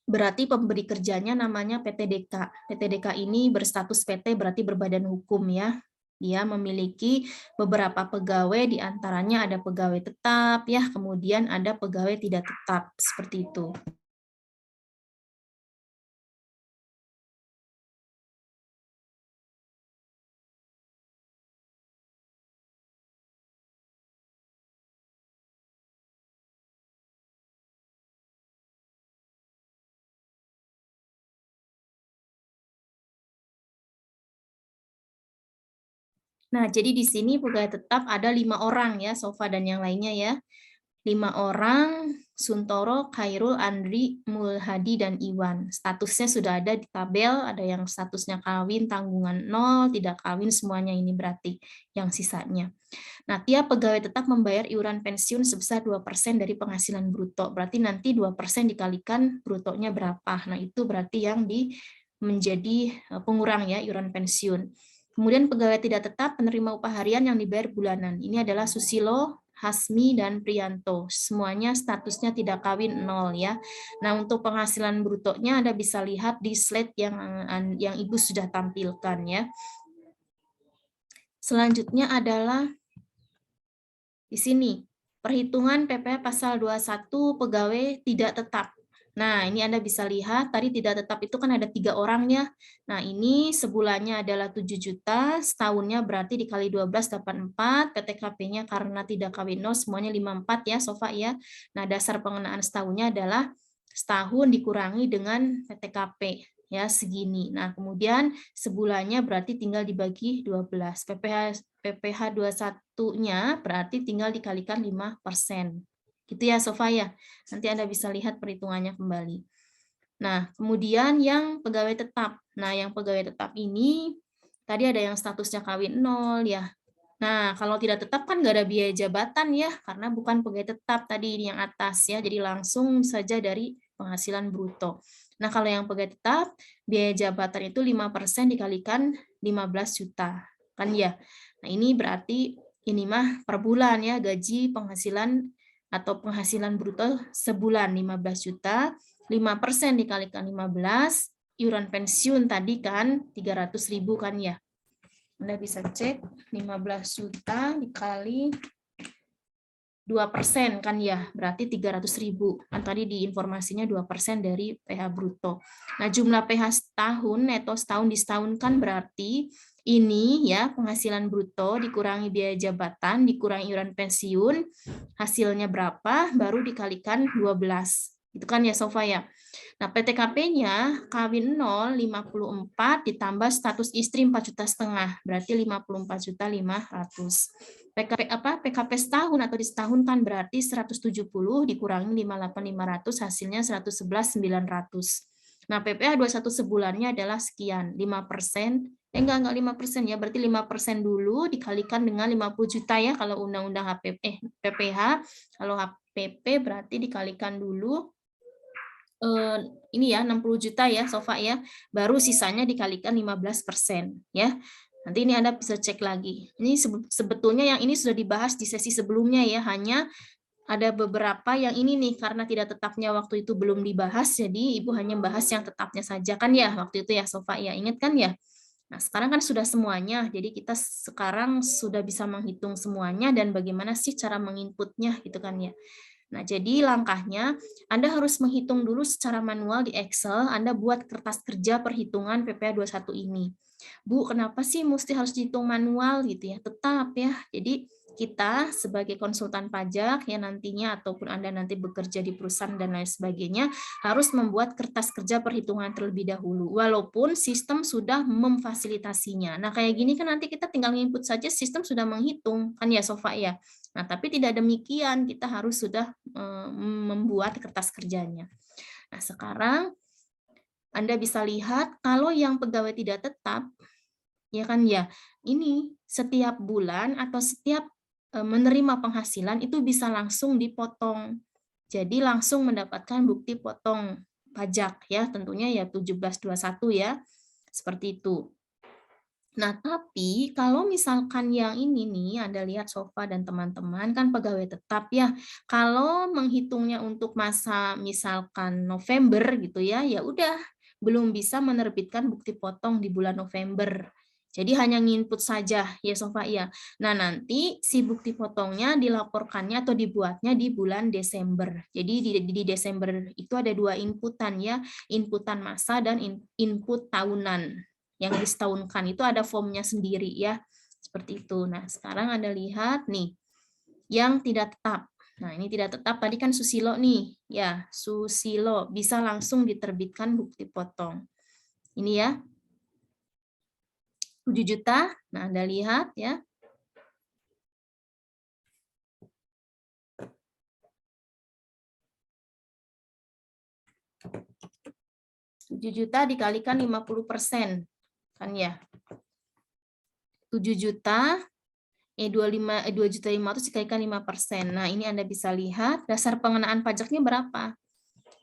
berarti pemberi kerjanya namanya PTDK. PTDK ini berstatus PT berarti berbadan hukum ya. Dia memiliki beberapa pegawai, diantaranya ada pegawai tetap ya, kemudian ada pegawai tidak tetap seperti itu. Nah, jadi di sini pegawai tetap ada 5 orang ya, Sofa dan yang lainnya ya. 5 orang, Suntoro, Khairul, Andri, Mulhadi, dan Iwan. Statusnya sudah ada di tabel, ada yang statusnya kawin, tanggungan 0, tidak kawin, semuanya ini berarti yang sisanya. Nah, tiap pegawai tetap membayar iuran pensiun sebesar 2% dari penghasilan bruto. Berarti nanti 2% dikalikan brutonya berapa. Nah, itu berarti yang menjadi pengurang ya iuran pensiun. Kemudian pegawai tidak tetap penerima upah harian yang dibayar bulanan. Ini adalah Susilo, Hasmi, dan Priyanto. Semuanya statusnya tidak kawin 0 ya. Nah, untuk penghasilan brutonya Anda bisa lihat di slide yang Ibu sudah tampilkan ya. Selanjutnya adalah di sini, perhitungan PPh pasal 21 pegawai tidak tetap. Nah, ini Anda bisa lihat, tadi tidak tetap itu kan ada 3 orang ya. Nah, ini sebulannya adalah 7 juta, setahunnya berarti dikali 12, 84, PTKP-nya karena tidak kawin 0, semuanya 54 ya, Sofa ya. Nah, dasar pengenaan setahunnya adalah setahun dikurangi dengan PTKP ya segini. Nah, kemudian sebulannya berarti tinggal dibagi 12. PPh 21-nya berarti tinggal dikalikan 5%. Gitu ya, Sofa ya. Nanti Anda bisa lihat perhitungannya kembali. Nah, kemudian yang pegawai tetap. Nah, yang pegawai tetap ini tadi ada yang statusnya kawin 0 ya. Nah, kalau tidak tetap kan nggak ada biaya jabatan ya, karena bukan pegawai tetap tadi yang atas ya, jadi langsung saja dari penghasilan bruto. Nah, kalau yang pegawai tetap, biaya jabatan itu 5% dikalikan 15 juta. Kan ya. Nah, ini berarti ini mah per bulan ya, gaji penghasilan atau penghasilan bruto sebulan 15 juta, 5% dikalikan 15, iuran pensiun tadi kan 300.000 kan ya. Anda bisa cek 15 juta dikali 2% kan ya, berarti 300.000. Kan tadi di informasinya 2% dari PH bruto. Nah, jumlah PH setahun, neto setahun disetahunkan berarti ini ya, penghasilan bruto dikurangi biaya jabatan, dikurangi iuran pensiun, hasilnya berapa, baru dikalikan 12. Itu kan ya, Sofa ya. Nah, PTKP-nya kawin 0 54 ditambah status istri 4,5 juta, berarti 54.500.000. PKP setahun atau disetahunkan berarti 170 dikurangi 58.500 hasilnya 111.900. Nah, PPh 21 sebulannya adalah sekian, 5%. Enggak 5% ya, berarti 5% dulu dikalikan dengan 50 juta ya kalau undang-undang PPh. Kalau HPP berarti dikalikan dulu ini ya 60 juta ya Sofa ya, baru sisanya dikalikan 15% ya. Nanti ini Anda bisa cek lagi. Ini sebetulnya yang ini sudah dibahas di sesi sebelumnya ya, hanya ada beberapa yang ini nih karena tidak tetapnya waktu itu belum dibahas, jadi Ibu hanya bahas yang tetapnya saja kan ya waktu itu ya Sofa ya, ingat kan ya? Nah, sekarang kan sudah semuanya, jadi kita sekarang sudah bisa menghitung semuanya dan bagaimana sih cara menginputnya gitu kan ya. Nah, jadi langkahnya Anda harus menghitung dulu secara manual di Excel, Anda buat kertas kerja perhitungan PPh 21 ini. Bu, kenapa sih mesti harus dihitung manual gitu ya? Tetap ya. Jadi kita sebagai konsultan pajak ya nantinya ataupun Anda nanti bekerja di perusahaan dan lain sebagainya harus membuat kertas kerja perhitungan terlebih dahulu walaupun sistem sudah memfasilitasinya. Nah, kayak gini kan nanti kita tinggal input saja sistem sudah menghitung kan ya Sofa ya. Nah, tapi tidak demikian, kita harus sudah membuat kertas kerjanya. Nah, sekarang Anda bisa lihat kalau yang pegawai tidak tetap ya kan ya, ini setiap bulan atau setiap menerima penghasilan itu bisa langsung dipotong. Jadi langsung mendapatkan bukti potong pajak ya, tentunya ya 1721 ya. Seperti itu. Nah, tapi kalau misalkan yang ini nih, Anda lihat Sofa dan teman-teman kan pegawai tetap ya. Kalau menghitungnya untuk masa misalkan November gitu ya, ya udah belum bisa menerbitkan bukti potong di bulan November. Jadi hanya nginput saja ya Sofa ya. Nah, nanti si bukti potongnya dilaporkannya atau dibuatnya di bulan Desember. Jadi di Desember itu ada dua inputan ya, inputan masa dan input tahunan. Yang disetahunkan itu ada formnya sendiri ya, seperti itu. Nah, sekarang Anda lihat nih, yang tidak tetap. Nah, ini tidak tetap tadi kan Susilo nih, ya Susilo bisa langsung diterbitkan bukti potong. Ini ya, 7 juta. Nah, Anda lihat ya. 7 juta dikalikan 50%. Kan ya. 7 juta 2.500.000 dikalikan 5%. Nah, ini Anda bisa lihat dasar pengenaan pajaknya berapa.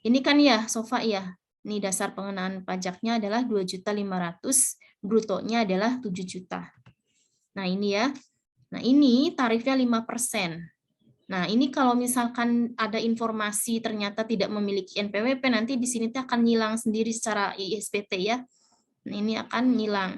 Ini kan ya, Sofa ya. Ini dasar pengenaan pajaknya adalah 2.500.000, brutonya adalah 7 juta. Nah, ini ya. Nah, ini tarifnya 5%. Nah, ini kalau misalkan ada informasi ternyata tidak memiliki NPWP, nanti di sini akan ngilang sendiri secara ISPT ya. Nah, ini akan ngilang.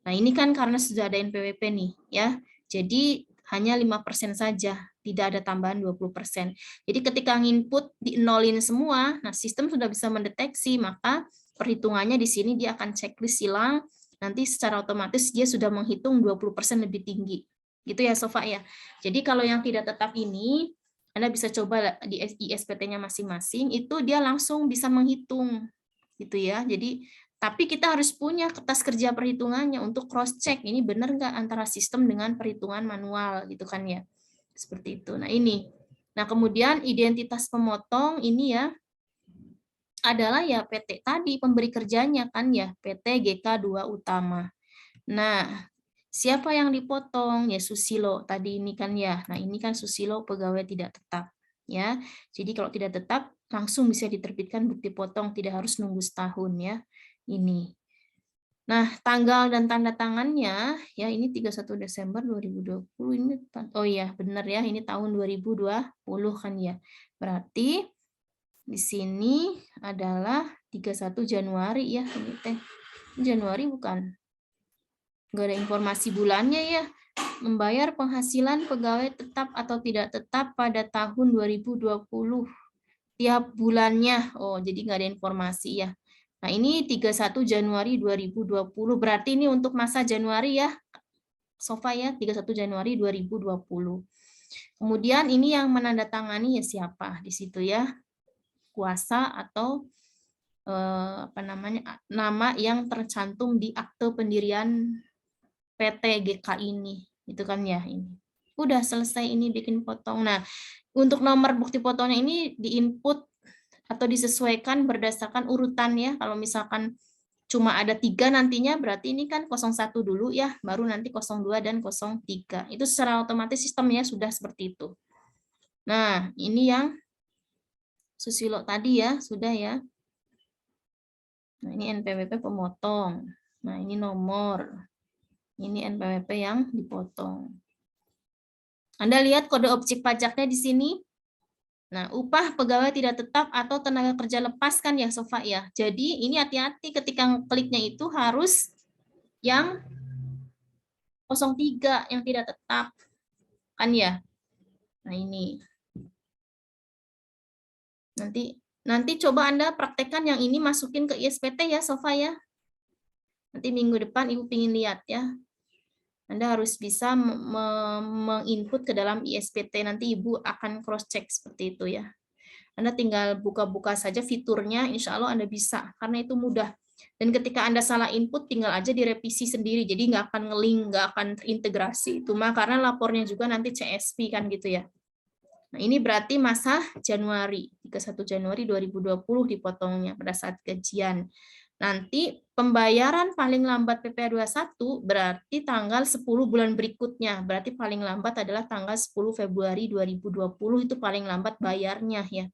Nah, ini kan karena sudah ada NPWP nih ya. Jadi hanya 5% saja, tidak ada tambahan 20%. Jadi ketika nginput di nolin semua, nah sistem sudah bisa mendeteksi, maka perhitungannya di sini dia akan checklist silang, nanti secara otomatis dia sudah menghitung 20% lebih tinggi. Gitu ya Sofa ya. Jadi kalau yang tidak tetap ini, Anda bisa coba di ISPT-nya masing-masing, itu dia langsung bisa menghitung gitu ya. Jadi tapi kita harus punya kertas kerja perhitungannya untuk cross check ini benar nggak antara sistem dengan perhitungan manual gitu kan ya. Seperti itu. Nah, ini. Nah, kemudian identitas pemotong ini ya adalah ya PT tadi pemberi kerjanya kan ya, PT GK2 Utama. Nah, siapa yang dipotong? Ya Susilo tadi ini kan ya. Nah, ini kan Susilo pegawai tidak tetap ya. Jadi kalau tidak tetap langsung bisa diterbitkan bukti potong, tidak harus nunggu setahun ya. Ini. Nah, tanggal dan tanda tangannya ya ini 31 Desember 2020 ini oh iya benar ya ini tahun 2020 kan ya. Berarti di sini adalah 31 Januari ya ini teh. Januari bukan? Enggak ada informasi bulannya ya. Membayar penghasilan pegawai tetap atau tidak tetap pada tahun 2020 tiap bulannya. Oh, jadi nggak ada informasi ya. Nah, ini 31 Januari 2020. Berarti ini untuk masa Januari ya, Sofa ya, 31 Januari 2020. Kemudian ini yang menandatangani ya siapa di situ ya? Kuasa atau apa namanya? Nama yang tercantum di akte pendirian PT GK ini. Itu kan ya ini. Udah selesai ini bikin potong. Nah, untuk nomor bukti potongnya ini diinput atau disesuaikan berdasarkan urutan ya. Kalau misalkan cuma ada 3 nantinya berarti ini kan 01 dulu ya, baru nanti 02 dan 03. Itu secara otomatis sistemnya sudah seperti itu. Nah, ini yang Susilo tadi ya, sudah ya. Nah, ini NPWP pemotong. Nah, ini nomor. Ini NPWP yang dipotong. Anda lihat kode objek pajaknya di sini. Nah, upah pegawai tidak tetap atau tenaga kerja lepas kan ya, Sofa ya. Jadi, ini hati-hati ketika kliknya itu harus yang 03 yang tidak tetap. Kan ya? Nah, ini. Nanti coba Anda praktekkan yang ini masukin ke ISPT ya, Sofa ya. Nanti minggu depan Ibu ingin lihat ya. Anda harus bisa menginput ke dalam ISPT. Nanti Ibu akan cross-check seperti itu ya. Anda tinggal buka-buka saja fiturnya, insya Allah Anda bisa. Karena itu mudah. Dan ketika Anda salah input, tinggal aja direvisi sendiri. Jadi nggak akan nge-link, nggak akan terintegrasi. Itu mah karena lapornya juga nanti CSV kan gitu ya. Nah, ini berarti masa Januari, 31 Januari 2020 dipotongnya pada saat gajian. Nanti pembayaran paling lambat PPh 21 berarti tanggal 10 bulan berikutnya. Berarti paling lambat adalah tanggal 10 Februari 2020 itu paling lambat bayarnya ya.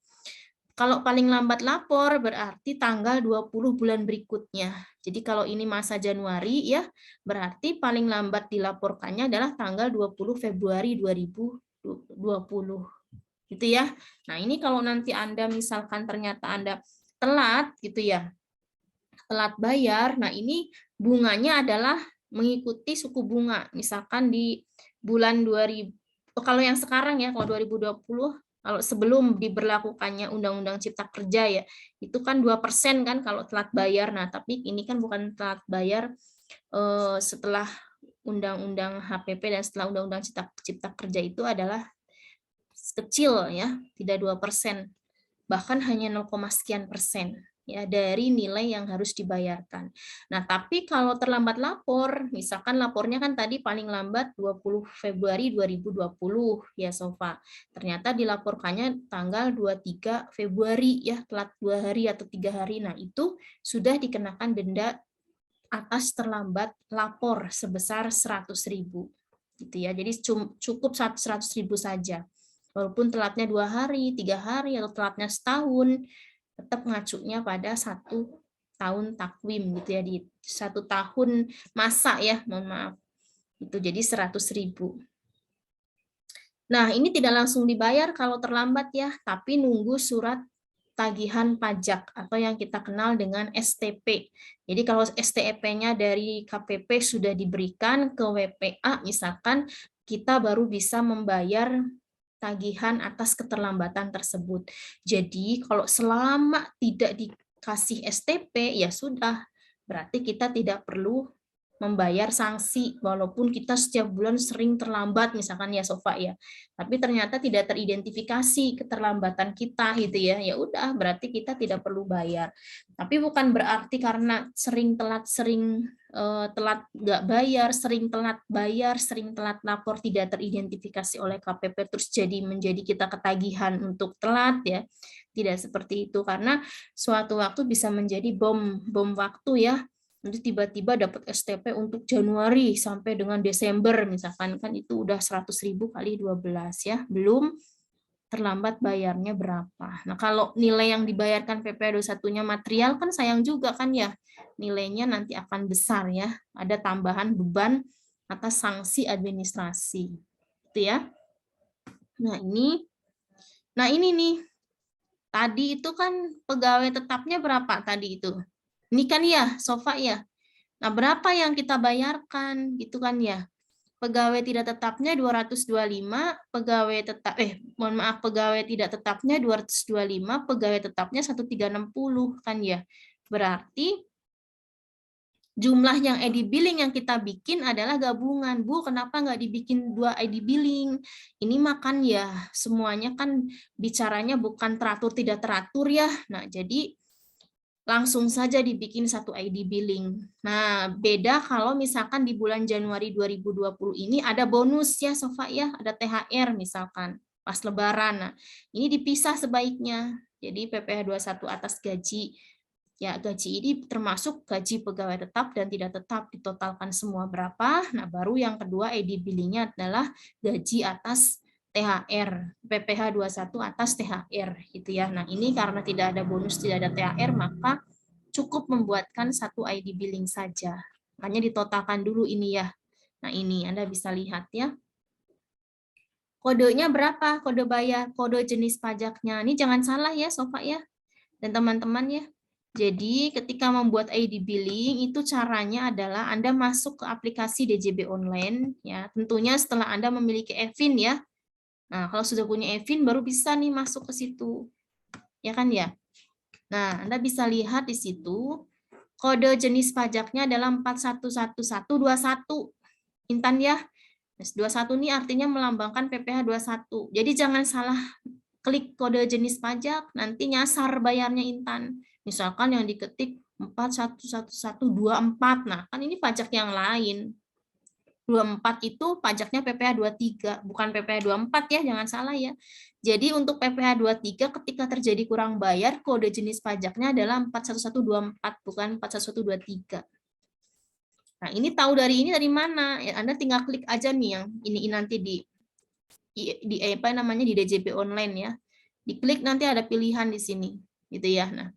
Kalau paling lambat lapor berarti tanggal 20 bulan berikutnya. Jadi kalau ini masa Januari ya, berarti paling lambat dilaporkannya adalah tanggal 20 Februari 2020. Gitu ya. Nah, ini kalau nanti Anda misalkan ternyata Anda telat gitu ya. Telat bayar. Nah, ini bunganya adalah mengikuti suku bunga. Misalkan di bulan 2000 kalau yang sekarang ya, kalau 2020 kalau sebelum diberlakukannya Undang-Undang Cipta Kerja ya, itu kan 2% kan kalau telat bayar. Nah, tapi ini kan bukan telat bayar setelah Undang-Undang HPP dan setelah Undang-Undang Cipta Kerja itu adalah kecil ya, tidak 2%, bahkan hanya 0, sekian persen ya dari nilai yang harus dibayarkan. Nah, tapi kalau terlambat lapor, misalkan lapornya kan tadi paling lambat 20 Februari 2020 ya Sofa. Ternyata dilaporkannya tanggal 23 Februari ya, telat 2 hari atau 3 hari. Nah, itu sudah dikenakan denda atas terlambat lapor sebesar 100.000 gitu ya. Jadi cukup 100.000 saja. Walaupun telatnya 2 hari, 3 hari, atau telatnya setahun, tetap ngacunya pada 1 tahun takwim gitu ya, di 1 tahun masa ya, mohon maaf. Itu jadi 100.000. Nah, ini tidak langsung dibayar kalau terlambat ya, tapi nunggu surat tagihan pajak atau yang kita kenal dengan STP. Jadi kalau STP-nya dari KPP sudah diberikan ke WPA, misalkan kita baru bisa membayar tagihan atas keterlambatan tersebut. Jadi kalau selama tidak dikasih STP, ya sudah, berarti kita tidak perlu membayar sanksi walaupun kita setiap bulan sering terlambat misalkan ya Sofa ya, tapi ternyata tidak teridentifikasi keterlambatan kita gitu ya, ya udah berarti kita tidak perlu bayar. Tapi bukan berarti karena sering telat telat nggak bayar, sering telat lapor tidak teridentifikasi oleh KPP terus menjadi kita ketagihan untuk telat ya, tidak seperti itu, karena suatu waktu bisa menjadi bom waktu ya. Nanti tiba-tiba dapat STP untuk Januari sampai dengan Desember misalkan, kan itu udah 100.000 kali 12 ya, belum terlambat bayarnya berapa. Nah, kalau nilai yang dibayarkan PPh 21-nya material kan sayang juga kan ya. Nilainya nanti akan besar ya. Ada tambahan beban atas sanksi administrasi. Gitu ya. Nah, ini nih. Tadi itu kan pegawai tetapnya berapa tadi itu? Ini kan ya, Sofa ya. Nah, berapa yang kita bayarkan gitu kan ya? Pegawai tidak tetapnya 225, pegawai tetap mohon maaf, pegawai tidak tetapnya 225, pegawai tetapnya 1360 kan ya. Berarti jumlah yang ID billing yang kita bikin adalah gabungan. Bu, kenapa nggak dibikin 2 ID billing? Ini makan ya, semuanya kan bicaranya bukan teratur tidak teratur ya. Nah, jadi langsung saja dibikin 1 ID billing. Nah, beda kalau misalkan di bulan Januari 2020 ini ada bonus ya, Sofa ya, ada THR misalkan pas Lebaran. Nah, ini dipisah sebaiknya. Jadi PPh 21 atas gaji. Ya, gaji ini termasuk gaji pegawai tetap dan tidak tetap, ditotalkan semua berapa. Nah, baru yang kedua ID billing-nya adalah gaji atas THR, PPh 21 atas THR gitu ya. Nah, ini karena tidak ada bonus, tidak ada THR, maka cukup membuatkan 1 ID billing saja. Makanya ditotalkan dulu ini ya. Nah, ini Anda bisa lihat ya. Kodenya berapa? Kode bayar, kode jenis pajaknya. Ini jangan salah ya, Sofa ya. Dan teman-teman ya. Jadi ketika membuat ID billing itu caranya adalah Anda masuk ke aplikasi DJB online ya. Tentunya setelah Anda memiliki e-fin ya. Nah, kalau sudah punya e-fin baru bisa nih masuk ke situ. Ya kan ya? Nah, Anda bisa lihat di situ kode jenis pajaknya adalah 411121. Intan ya. 21 ini artinya melambangkan PPh 21. Jadi jangan salah klik kode jenis pajak, nanti nyasar bayarnya Intan. Misalkan yang diketik 411124. Nah, kan ini pajak yang lain. 24 itu pajaknya PPh 23, bukan PPh 24 ya, jangan salah ya. Jadi untuk PPh 23 ketika terjadi kurang bayar, kode jenis pajaknya adalah 41124, bukan 41123. Nah, ini tahu dari ini dari mana? Ya, Anda tinggal klik aja nih yang ini nanti di apa namanya di DJB online ya. Diklik nanti ada pilihan di sini gitu ya. Nah,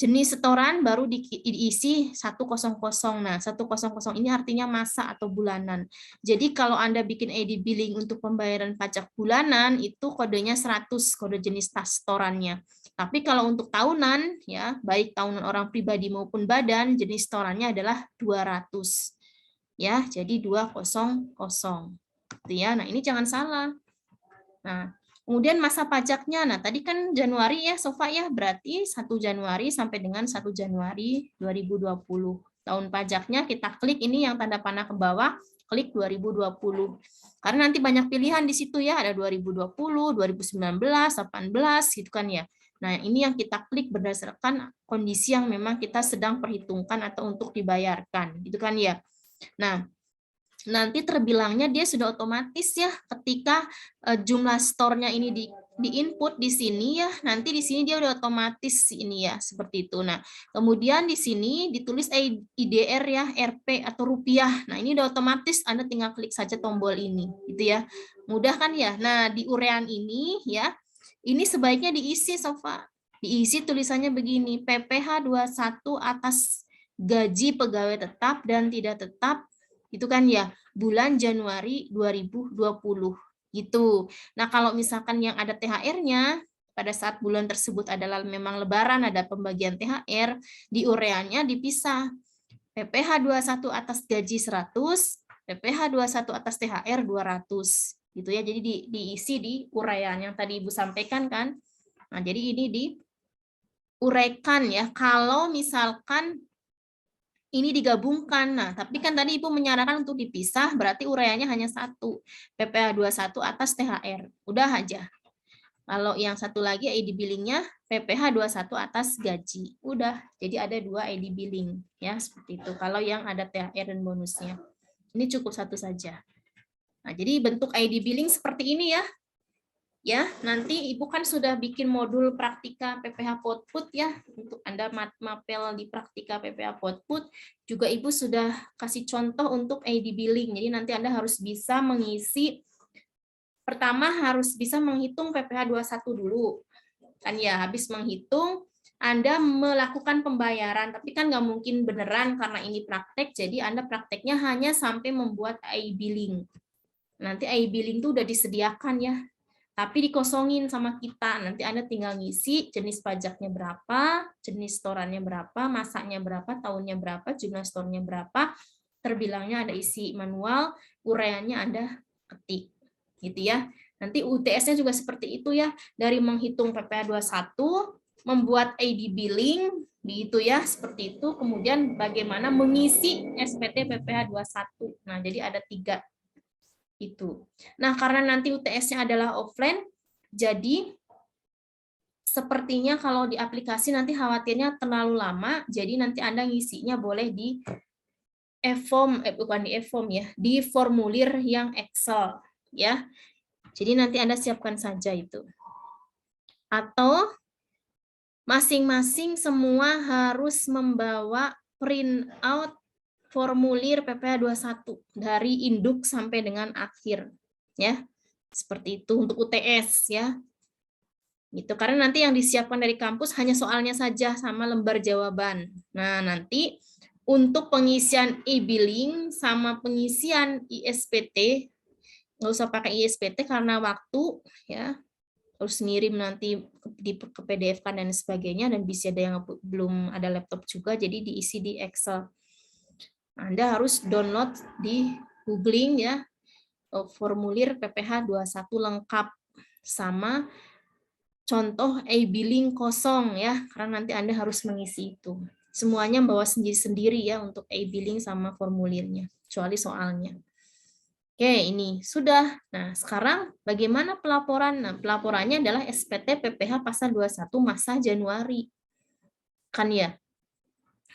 jenis setoran baru diisi 100. Nah, 100 ini artinya masa atau bulanan. Jadi kalau Anda bikin ID billing untuk pembayaran pajak bulanan itu kodenya 100, kode jenis setorannya. Tapi kalau untuk tahunan ya, baik tahunan orang pribadi maupun badan, jenis setorannya adalah 200. Ya, jadi 200. Gitu ya. Nah, ini jangan salah. Nah, kemudian masa pajaknya, nah tadi kan Januari ya, Sofa ya, berarti 1 Januari sampai dengan 1 Januari 2020. Tahun pajaknya kita klik ini yang tanda panah ke bawah, klik 2020. Karena nanti banyak pilihan di situ ya, ada 2020, 2019, 18 gitu kan ya. Nah, ini yang kita klik berdasarkan kondisi yang memang kita sedang perhitungkan atau untuk dibayarkan, gitu kan ya. Nah, nanti terbilangnya dia sudah otomatis ya ketika jumlah store-nya ini di input di sini ya, nanti di sini dia udah otomatis ini ya, seperti itu. Nah, kemudian di sini ditulis IDR ya, RP atau rupiah. Nah, ini udah otomatis Anda tinggal klik saja tombol ini gitu ya. Mudah kan ya? Nah, di urean ini ya, ini sebaiknya diisi Sofa. Diisi tulisannya begini, PPh 21 atas gaji pegawai tetap dan tidak tetap itu kan ya bulan Januari 2020 gitu. Nah, kalau misalkan yang ada THR-nya pada saat bulan tersebut adalah memang lebaran ada pembagian THR, di ureannya dipisah. PPh 21 atas gaji 100, PPh 21 atas THR 200 gitu ya. Jadi diisi di urean yang tadi Ibu sampaikan kan. Nah, jadi ini diuraikan ya. Kalau misalkan ini digabungkan. Nah, tapi kan tadi Ibu menyarankan untuk dipisah, berarti uraiannya hanya 1. PPh 21 atas THR. Udah aja. Kalau yang satu lagi ID billing-nya PPh 21 atas gaji. Udah. Jadi ada 2 ID billing ya, seperti itu. Kalau yang ada THR dan bonusnya. Ini cukup 1 saja. Nah, jadi bentuk ID billing seperti ini ya. Ya, nanti Ibu kan sudah bikin modul praktika PPh Output ya, untuk Anda mapel di praktika PPh Output, juga Ibu sudah kasih contoh untuk ID billing, jadi nanti Anda harus bisa mengisi pertama harus bisa menghitung PPh 21 dulu. Kan ya, habis menghitung, Anda melakukan pembayaran, tapi kan nggak mungkin beneran karena ini praktek, jadi Anda prakteknya hanya sampai membuat e-billing. Nanti e-billing itu udah disediakan ya, tapi dikosongin sama kita. Nanti Anda tinggal ngisi jenis pajaknya berapa, jenis setorannya berapa, masanya berapa, tahunnya berapa, jumlah setornya berapa, terbilangnya Anda isi manual, uraiannya Anda ketik. Gitu ya. Nanti UTS-nya juga seperti itu ya, dari menghitung PPh 21, membuat ID billing, gitu ya, seperti itu. Kemudian bagaimana mengisi SPT PPh 21. Nah, jadi ada 3 itu. Nah, karena nanti UTS-nya adalah offline, jadi sepertinya kalau di aplikasi nanti khawatirnya terlalu lama, jadi nanti Anda ngisinya boleh di e-form, bukan di e-form ya, di formulir yang Excel ya. Jadi nanti Anda siapkan saja itu. Atau masing-masing semua harus membawa print out formulir PPh 21 dari induk sampai dengan akhir ya. Seperti itu untuk UTS ya. Gitu. Karena nanti yang disiapkan dari kampus hanya soalnya saja sama lembar jawaban. Nah, nanti untuk pengisian e-billing sama pengisian ISPT, nggak usah pakai ISPT karena waktu ya, harus ngirim nanti ke PDF kan dan sebagainya, dan bisa ada yang belum ada laptop juga, jadi diisi di Excel. Anda harus download di googling ya, formulir PPh 21 lengkap sama contoh e-billing kosong ya, karena nanti Anda harus mengisi itu. Semuanya bawa sendiri-sendiri ya untuk e-billing sama formulirnya, kecuali soalnya. Oke, ini sudah. Nah, sekarang bagaimana pelaporan? Nah, pelaporannya adalah SPT PPh pasal 21 masa Januari. Kan ya?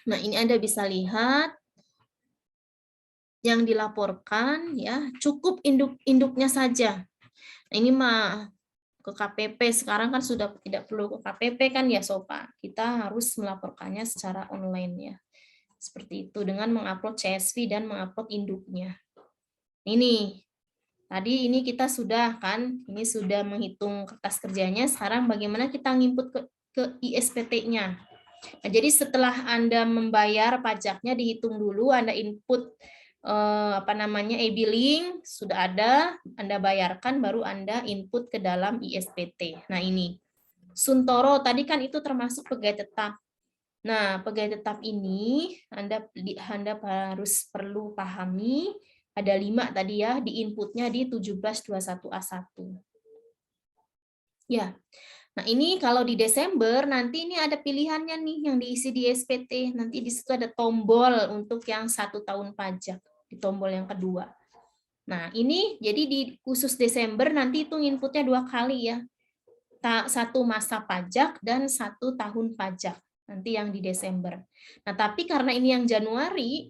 Nah, ini Anda bisa lihat yang dilaporkan ya, cukup induknya saja. Nah, ini mah ke KPP, sekarang kan sudah tidak perlu ke KPP kan ya Sopa. Kita harus melaporkannya secara online ya. Seperti itu dengan mengupload CSV dan mengupload induknya. Ini tadi ini kita sudah kan, ini sudah menghitung kertas kerjanya, sekarang bagaimana kita nginput ke ISPT-nya. Nah, jadi setelah Anda membayar pajaknya dihitung dulu, Anda input e-billing sudah ada, Anda bayarkan, baru Anda input ke dalam ISPT. Nah, ini Suntoro tadi kan itu termasuk pegawai tetap. Nah, pegawai tetap ini Anda harus perlu pahami ada 5 tadi ya, di inputnya di 1721A1. Ya. Nah, ini kalau di Desember nanti ini ada pilihannya nih yang diisi di SPT. Nanti di situ ada tombol untuk yang 1 tahun pajak, di tombol yang kedua. Nah, ini jadi di khusus Desember nanti itu inputnya 2 kali ya. 1 masa pajak dan 1 tahun pajak. Nanti yang di Desember. Nah, tapi karena ini yang Januari,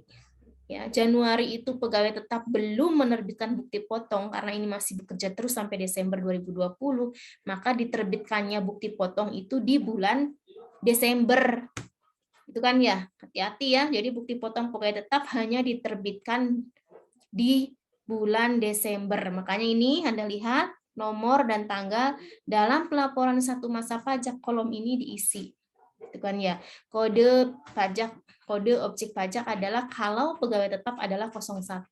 ya, Januari itu pegawai tetap belum menerbitkan bukti potong karena ini masih bekerja terus sampai Desember 2020, maka diterbitkannya bukti potong itu di bulan Desember. Itu kan ya, hati-hati ya. Jadi bukti potong pegawai tetap hanya diterbitkan di bulan Desember. Makanya ini Anda lihat nomor dan tanggal dalam pelaporan 1 masa pajak, kolom ini diisi. Itu kan ya. Kode pajak, kode objek pajak adalah kalau pegawai tetap adalah 01.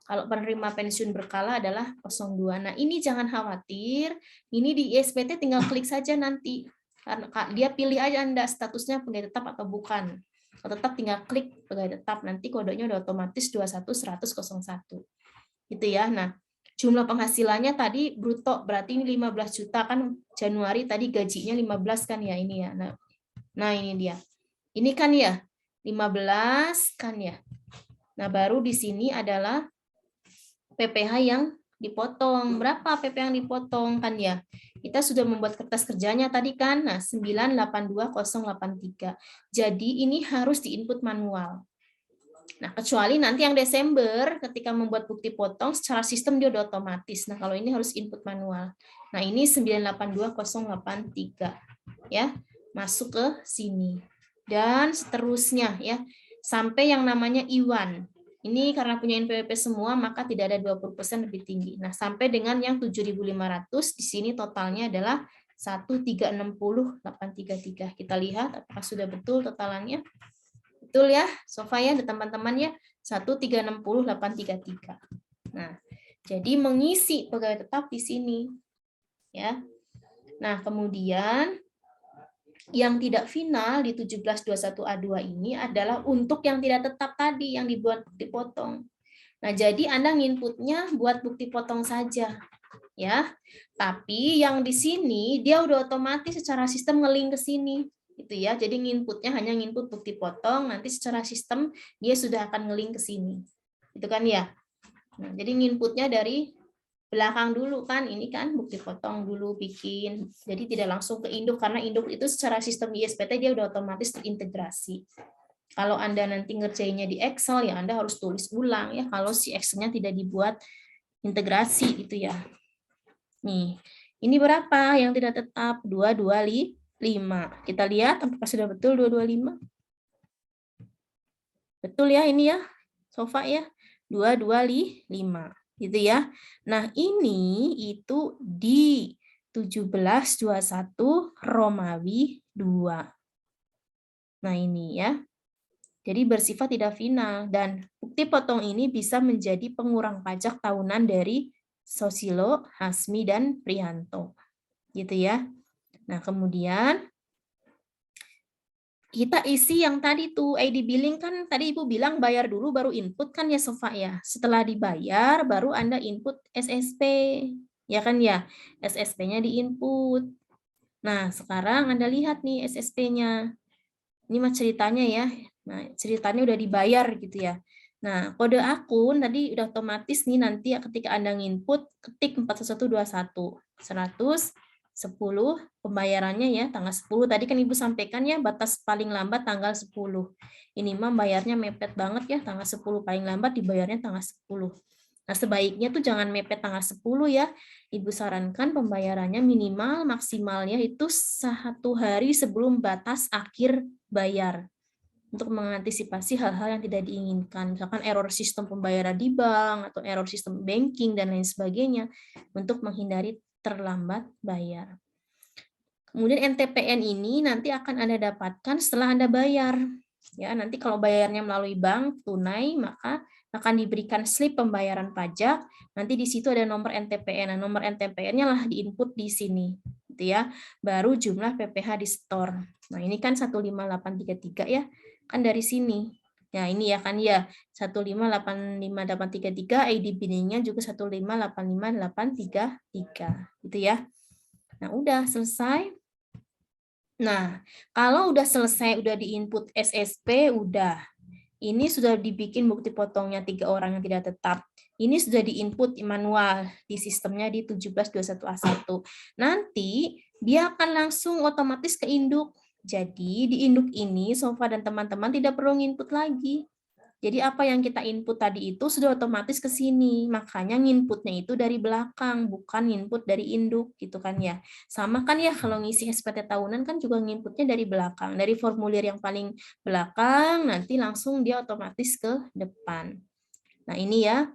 Kalau penerima pensiun berkala adalah 02. Nah, ini jangan khawatir. Ini di ISPT tinggal klik saja nanti. Karena dia pilih aja Anda statusnya pegawai tetap atau bukan. Kalau tetap tinggal klik pegawai tetap, nanti kodenya udah otomatis 21.100.01. Gitu ya. Nah, jumlah penghasilannya tadi bruto, berarti ini 15 juta kan Januari tadi gajinya 15 kan ya ini ya. Nah, ini dia. Ini kan ya 15 kan ya. Nah, baru di sini adalah PPh yang dipotong. Berapa PPh yang dipotong kan ya? Kita sudah membuat kertas kerjanya tadi kan. Nah, 982083. Jadi ini harus diinput manual. Nah, kecuali nanti yang Desember ketika membuat bukti potong secara sistem dia udah otomatis. Nah, kalau ini harus input manual. Nah, ini 982083 ya. Masuk ke sini. Dan seterusnya ya. Sampai yang namanya Iwan. Ini karena punya NPWP semua, maka tidak ada 20% lebih tinggi. Nah, sampai dengan yang 7.500, di sini totalnya adalah 1.360.833. Kita lihat apakah sudah betul totalannya. Betul ya, Sofa ya, teman-teman ya, 1.360.833. Nah, jadi mengisi pegawai tetap di sini. Ya. Nah, kemudian yang tidak final di 1721A2 ini adalah untuk yang tidak tetap tadi yang dibuat bukti potong. Nah, jadi Anda nginputnya buat bukti potong saja, ya. Tapi yang di sini dia udah otomatis secara sistem ngelink ke sini, gitu ya. Jadi nginputnya hanya nginput bukti potong, nanti secara sistem dia sudah akan ngelink ke sini. Itu kan ya. Nah, jadi nginputnya dari belakang dulu kan, ini kan bukti potong dulu bikin, jadi tidak langsung ke induk karena induk itu secara sistem ISPT dia udah otomatis terintegrasi. Kalau Anda nanti ngerjainnya di Excel ya Anda harus tulis ulang ya kalau si Excel-nya tidak dibuat integrasi gitu ya. Nih, ini berapa yang tidak tetap? 225. Kita lihat apakah sudah betul 225? Betul ya ini ya, Sofa ya, 225. Gitu ya. Nah, ini itu di 1721 Romawi 2. Nah, ini ya. Jadi bersifat tidak final dan bukti potong ini bisa menjadi pengurang pajak tahunan dari Sosilo, Hasmi dan Prihanto. Gitu ya. Nah, kemudian kita isi yang tadi tuh ID billing kan tadi Ibu bilang bayar dulu baru input kan ya Sofa ya. Setelah dibayar baru Anda input SSP. Ya kan ya? SSP-nya diinput. Nah, sekarang Anda lihat nih SSP-nya. Ini mah ceritanya ya. Nah, ceritanya udah dibayar gitu ya. Nah, kode akun tadi udah otomatis nih nanti ketika Anda nginput ketik 4121 110 pembayarannya ya tanggal 10. Tadi kan Ibu sampaikan ya batas paling lambat tanggal 10. Ini mah bayarnya mepet banget ya tanggal 10 paling lambat dibayarnya tanggal 10. Nah, sebaiknya tuh jangan mepet tanggal 10 ya. Ibu sarankan pembayarannya minimal maksimalnya itu 1 hari sebelum batas akhir bayar untuk mengantisipasi hal-hal yang tidak diinginkan, misalkan error sistem pembayaran di bank atau error sistem banking dan lain sebagainya untuk menghindari terlambat bayar. Kemudian NTPN ini nanti akan Anda dapatkan setelah Anda bayar. Ya, nanti kalau bayarnya melalui bank tunai maka akan diberikan slip pembayaran pajak. Nanti di situ ada nomor NTPN. Nah, nomor NTPN-nya lah diinput di sini, gitu ya. Baru jumlah PPh di store. Nah, ini kan 15833 ya. Kan dari sini. Ya, ini ya kan ya. 1585833 ID billingnya juga 1585833 gitu ya. Nah, udah selesai. Nah, kalau udah selesai, udah diinput SSP, udah. Ini sudah dibikin bukti potongnya 3 orang yang tidak tetap. Ini sudah diinput manual di sistemnya di 1721A1. Nanti dia akan langsung otomatis ke induk. Jadi di induk ini Sofa dan teman-teman tidak perlu input lagi. Jadi apa yang kita input tadi itu sudah otomatis ke sini. Makanya nginputnya itu dari belakang, bukan input dari induk gitu kan ya. Sama kan ya kalau ngisi SPT tahunan kan juga nginputnya dari belakang. Dari formulir yang paling belakang nanti langsung dia otomatis ke depan. Nah, ini ya.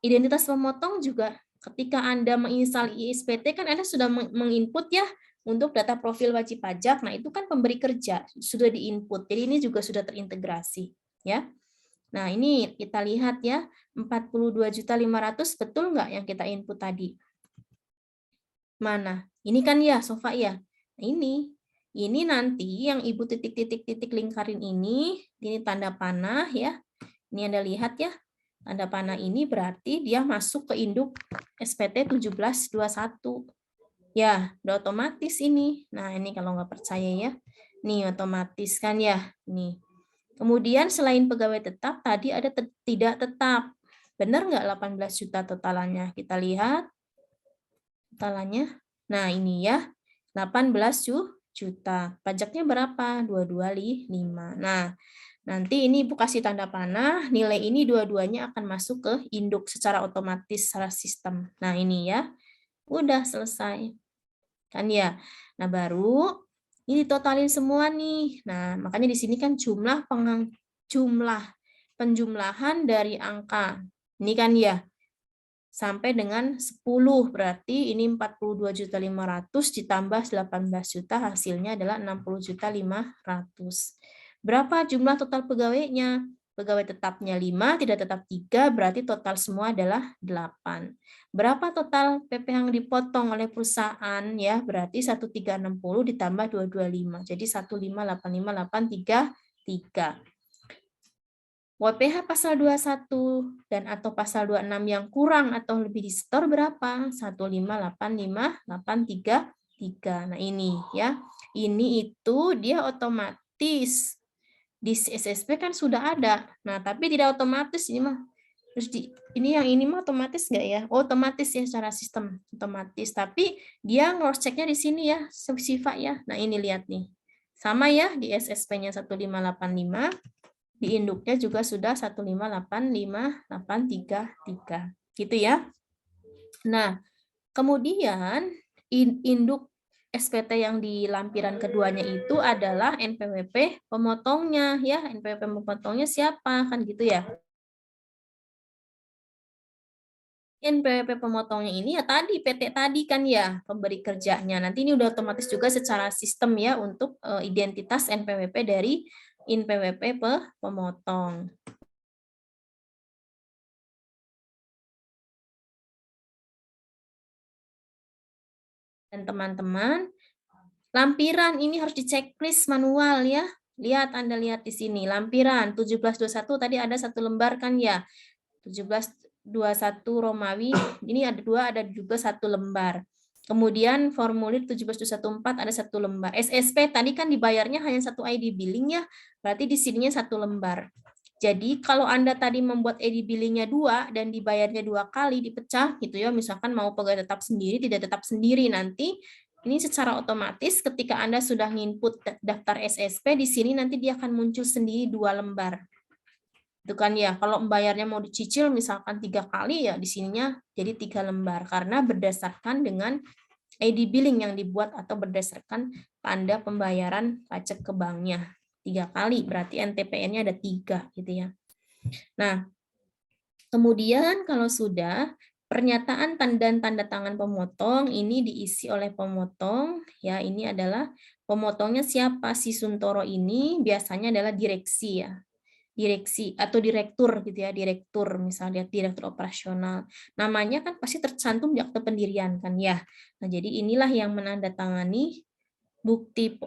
Identitas pemotong juga ketika Anda menginstal ISPT kan Anda sudah menginput ya untuk data profil wajib pajak. Nah, itu kan pemberi kerja sudah diinput. Jadi ini juga sudah terintegrasi ya. Nah, ini kita lihat ya, 42.500 betul nggak yang kita input tadi? Mana? Ini kan ya, Sofa ya. Nah, ini nanti yang Ibu titik-titik lingkarin ini tanda panah ya. Ini Anda lihat ya, tanda panah ini berarti dia masuk ke induk SPT 1721. Ya, udah otomatis ini. Nah, ini kalau nggak percaya ya. Nih, otomatis kan ya. Nih. Kemudian selain pegawai tetap, tadi ada tidak tetap. Benar nggak 18 juta totalannya? Kita lihat totalannya. Nah, ini ya, 18 juta. Pajaknya berapa? 225. Nah, nanti ini Ibu kasih tanda panah, nilai ini dua-duanya akan masuk ke induk secara otomatis secara sistem. Nah, ini ya, udah selesai. Kan ya. Nah, baru ini totalin semua nih. Nah, makanya di sini kan jumlah penjumlahan dari angka. Ini kan ya, sampai dengan 10, berarti ini 42.500.000 ditambah 18 juta, hasilnya adalah 60.500.000. Berapa jumlah total pegawainya? Pegawai tetapnya 5, tidak tetap 3, berarti total semua adalah 8. Berapa total PP yang dipotong oleh perusahaan? Ya, berarti 1360 ditambah 225, jadi 1585833. WPH pasal 21 dan atau pasal 26 yang kurang atau lebih disetor berapa? 1585833. Nah, ini ya. Ini itu dia otomatis di SSP kan sudah ada. Nah, tapi tidak otomatis ini mah. Terus ini yang ini mah otomatis nggak ya? Oh, otomatis ya secara sistem otomatis. Tapi dia cross check-nya di sini ya, sifat ya. Nah, ini lihat nih. Sama ya di SSP-nya 1585. Di induknya juga sudah 1585833 gitu ya. Nah, kemudian induk SPT yang di lampiran keduanya itu adalah NPWP pemotongnya ya. NPWP pemotongnya siapa kan gitu ya. NPWP pemotongnya ini ya tadi PT tadi kan ya, pemberi kerjanya. Nanti ini udah otomatis juga secara sistem ya untuk identitas NPWP dari NPWP pemotong. Dan teman-teman, lampiran ini harus diceklis manual ya. Lihat, Anda lihat di sini, lampiran 1721 tadi ada 1 lembar kan ya. 1721 Romawi, ini ada 2, ada juga 1 lembar. Kemudian formulir 17214 ada 1 lembar. SSP tadi kan dibayarnya hanya 1 ID billing ya, berarti di sininya 1 lembar. Jadi kalau Anda tadi membuat ID billingnya 2 dan dibayarnya 2 kali dipecah gitu ya, misalkan mau pegawai tetap sendiri, tidak tetap sendiri, nanti ini secara otomatis ketika Anda sudah nginput daftar SSP di sini nanti dia akan muncul sendiri 2 lembar. Itu kan ya, kalau membayarnya mau dicicil misalkan 3 kali ya di sininya jadi 3 lembar karena berdasarkan dengan ID billing yang dibuat atau berdasarkan tanda pembayaran pajak ke banknya. 3 kali, berarti NTPN-nya ada 3 gitu ya. Nah, kemudian kalau sudah pernyataan dan tanda tangan pemotong ini diisi oleh pemotong, ya ini adalah pemotongnya siapa? Si Suntoro ini biasanya adalah direksi ya. Direksi atau direktur gitu ya, direktur misalnya direktur operasional. Namanya kan pasti tercantum di akte pendirian kan ya. Nah, jadi inilah yang menandatangani bukti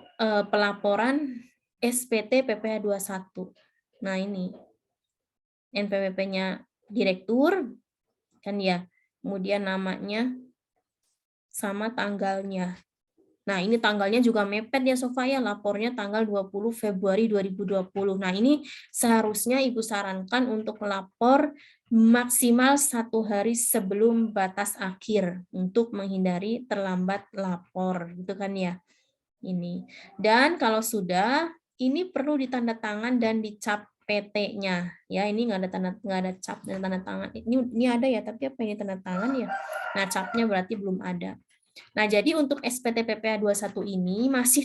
pelaporan SPT PPh 21. Nah, ini NPWP-nya direktur kan ya. Kemudian namanya sama tanggalnya. Nah, ini tanggalnya juga mepet ya Sofa ya, lapornya tanggal 20 Februari 2020. Nah, ini seharusnya Ibu sarankan untuk melapor maksimal 1 hari sebelum batas akhir untuk menghindari terlambat lapor, gitu kan ya. Ini. Dan kalau sudah, ini perlu ditandatangan dan dicap PT-nya. Ya, ini nggak ada cap dan tanda tangan. Ini ada ya, tapi apa ini tanda tangan ya? Nah, capnya berarti belum ada. Nah, jadi untuk SPT PPh 21 ini masih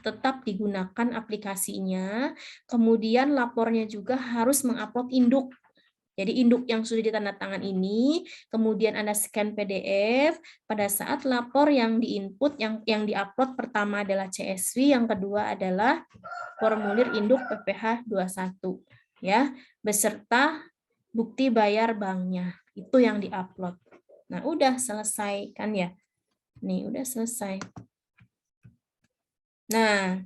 tetap digunakan aplikasinya, kemudian lapornya juga harus mengupload induk. Jadi induk yang sudah ditandatangan ini, kemudian Anda scan PDF, pada saat lapor yang diinput, yang diupload pertama adalah CSV, yang kedua adalah formulir induk PPh 21. Ya, beserta bukti bayar banknya. Itu yang diupload. Nah, udah selesai kan ya? Nih, udah selesai. Nah,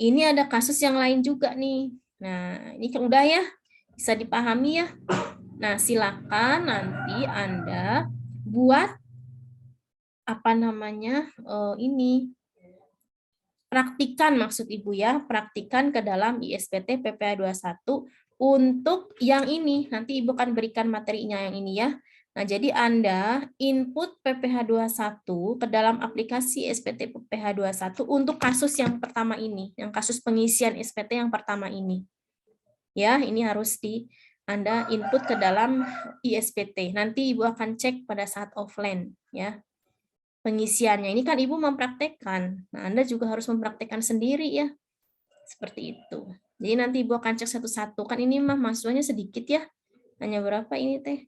ini ada kasus yang lain juga nih. Nah, ini kan udah ya, bisa dipahami ya. Nah, silakan nanti Anda buat apa namanya ini praktikan maksud Ibu ya, praktikan ke dalam ISPT PPh 21 untuk yang ini. Nanti Ibu akan berikan materinya yang ini ya. Nah, jadi Anda input PPh 21 ke dalam aplikasi SPT PPh 21 untuk kasus yang pertama ini, yang kasus pengisian SPT yang pertama ini. Ya, ini harus Anda input ke dalam ISPT. Nanti Ibu akan cek pada saat offline ya. Pengisiannya ini kan Ibu mempraktekkan. Nah, Anda juga harus mempraktekkan sendiri ya. Seperti itu. Jadi nanti Ibu akan cek satu-satu. Kan ini mah mahasiswanya sedikit ya. Hanya berapa ini teh?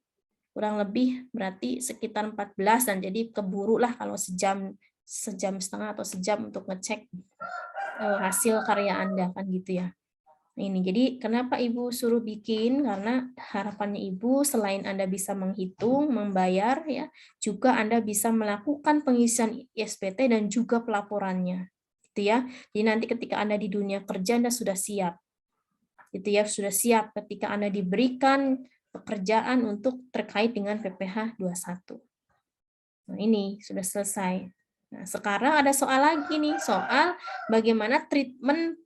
Kurang lebih berarti sekitar 14 dan jadi keburu lah kalau sejam setengah atau sejam untuk ngecek hasil karya Anda kan gitu ya. Ini jadi kenapa Ibu suruh bikin, karena harapannya Ibu selain Anda bisa menghitung, membayar ya, juga Anda bisa melakukan pengisian SPT dan juga pelaporannya. Gitu ya. Jadi nanti ketika Anda di dunia kerja Anda sudah siap. Gitu ya, sudah siap ketika Anda diberikan pekerjaan untuk terkait dengan PPh 21. Nah, ini sudah selesai. Nah, sekarang ada soal lagi nih, soal bagaimana treatment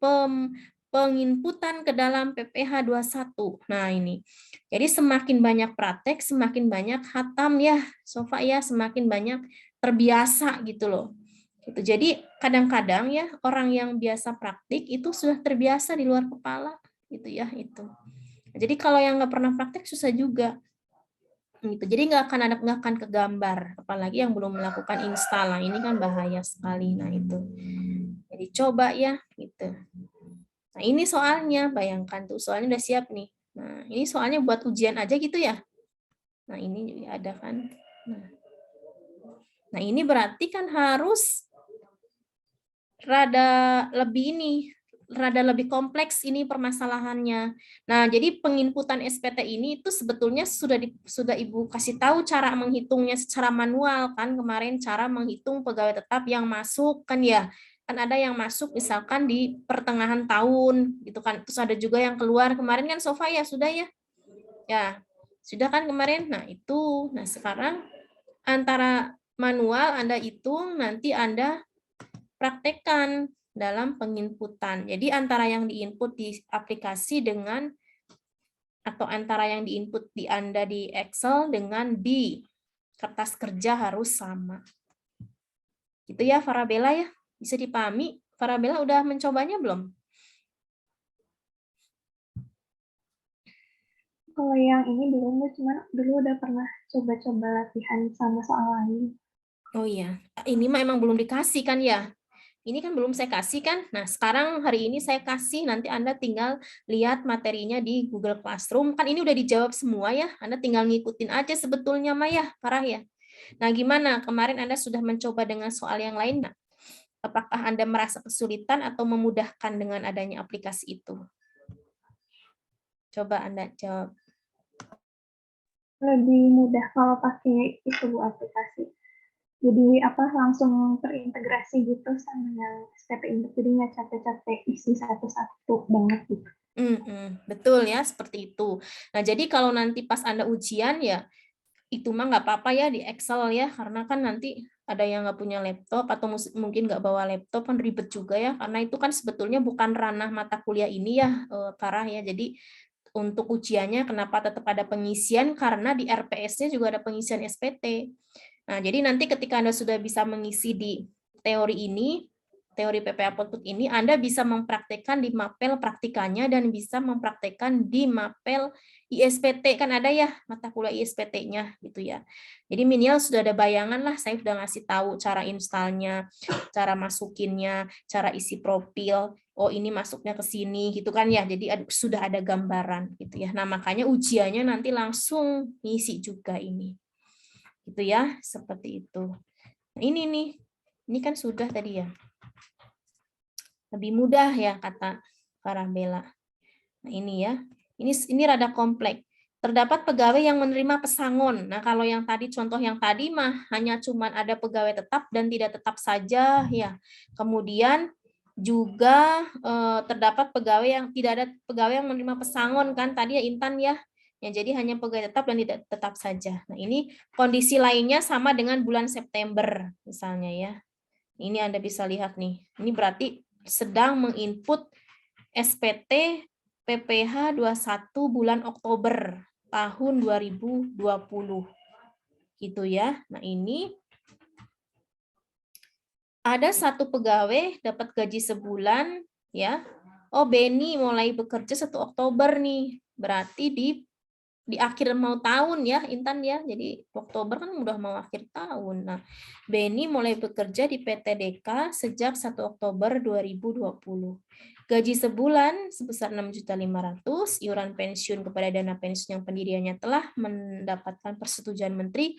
penginputan ke dalam PPh 21. Nah, ini. Jadi semakin banyak praktek, semakin banyak hatam ya, Sofa ya, semakin banyak terbiasa gitu loh. Gitu. Jadi kadang-kadang ya orang yang biasa praktik itu sudah terbiasa di luar kepala gitu ya itu. Jadi kalau yang nggak pernah praktek susah juga. Gitu. Jadi nggak akan kegambar, apalagi yang belum melakukan install. Nah, ini kan bahaya sekali. Nah, itu. Jadi coba ya gitu. Nah, ini soalnya, bayangkan tuh soalnya udah siap nih. Nah, ini soalnya buat ujian aja gitu ya. Nah, ini juga ada kan. Nah, ini berarti kan harus rada lebih kompleks ini permasalahannya. Nah, jadi penginputan SPT ini itu sebetulnya sudah Ibu kasih tahu cara menghitungnya secara manual kan kemarin, cara menghitung pegawai tetap yang masuk kan ya. Kan ada yang masuk misalkan di pertengahan tahun gitu kan. Terus ada juga yang keluar kemarin kan Sofa ya sudah ya. Ya, sudah kan kemarin. Nah, itu. Nah, sekarang antara manual Anda hitung, nanti Anda praktekkan dalam penginputan. Jadi antara yang diinput di aplikasi dengan atau antara yang diinput di Anda di Excel dengan di kertas kerja harus sama. Gitu ya Farabella ya. Bisa dipahami? Farabella udah mencobanya belum? Kalau yang ini belum, cuma dulu udah pernah coba-coba latihan sama soal lain. Oh iya, ini mah emang belum dikasih kan ya? Ini kan belum saya kasih kan? Nah, sekarang hari ini saya kasih, nanti Anda tinggal lihat materinya di Google Classroom. Kan ini udah dijawab semua ya, Anda tinggal ngikutin aja sebetulnya Maya, parah ya. Nah, gimana? Kemarin Anda sudah mencoba dengan soal yang lain nggak? Apakah Anda merasa kesulitan atau memudahkan dengan adanya aplikasi itu? Coba Anda jawab. Lebih mudah kalau pakai itu Bu aplikasi. Jadi langsung terintegrasi gitu sama yang SPT Input, jadi nggak capek-capek isi satu-satu banget gitu. Betul ya, seperti itu. Nah, jadi kalau nanti pas Anda ujian ya, itu mah nggak apa-apa ya di Excel ya, karena kan nanti ada yang nggak punya laptop atau mungkin nggak bawa laptop kan ribet juga ya, karena itu kan sebetulnya bukan ranah mata kuliah ini ya, Farah ya. Jadi untuk ujiannya kenapa tetap ada pengisian, karena di RPS-nya juga ada pengisian SPT. Nah, jadi nanti ketika Anda sudah bisa mengisi di teori ini, teori PPA Output ini, Anda bisa mempraktekkan di mapel praktikannya dan bisa mempraktekkan di mapel ISPT, kan ada ya mata kuliah ISPT-nya gitu ya. Jadi minimal sudah ada bayangan lah, saya sudah ngasih tahu cara installnya, cara masukinnya, cara isi profil, oh ini masuknya ke sini gitu kan ya, jadi sudah ada gambaran gitu ya. Nah makanya ujiannya nanti langsung ngisi juga ini. Gitu ya, seperti itu. Nah, ini nih, ini kan sudah tadi ya. Lebih mudah ya kata Farabella. Nah, ini ya. Ini rada kompleks. Terdapat pegawai yang menerima pesangon. Nah, kalau yang tadi contoh yang tadi mah hanya cuman ada pegawai tetap dan tidak tetap saja ya. Kemudian juga terdapat pegawai yang tidak ada pegawai yang menerima pesangon kan tadi ya Intan ya. Ya, jadi hanya pegawai tetap dan tidak tetap saja. Nah, ini kondisi lainnya sama dengan bulan September misalnya ya. Ini Anda bisa lihat nih. Ini berarti sedang menginput SPT PPh 21 bulan Oktober tahun 2020. Gitu ya. Nah, ini ada satu pegawai dapat gaji sebulan ya. Oh, Beni mulai bekerja 1 Oktober nih. Berarti di akhir mau tahun ya Intan ya, jadi Oktober kan udah mau akhir tahun. Nah, Beni mulai bekerja di PT DK sejak 1 Oktober 2020. Gaji sebulan sebesar 6.500.000, iuran pensiun kepada dana pensiun yang pendiriannya telah mendapatkan persetujuan menteri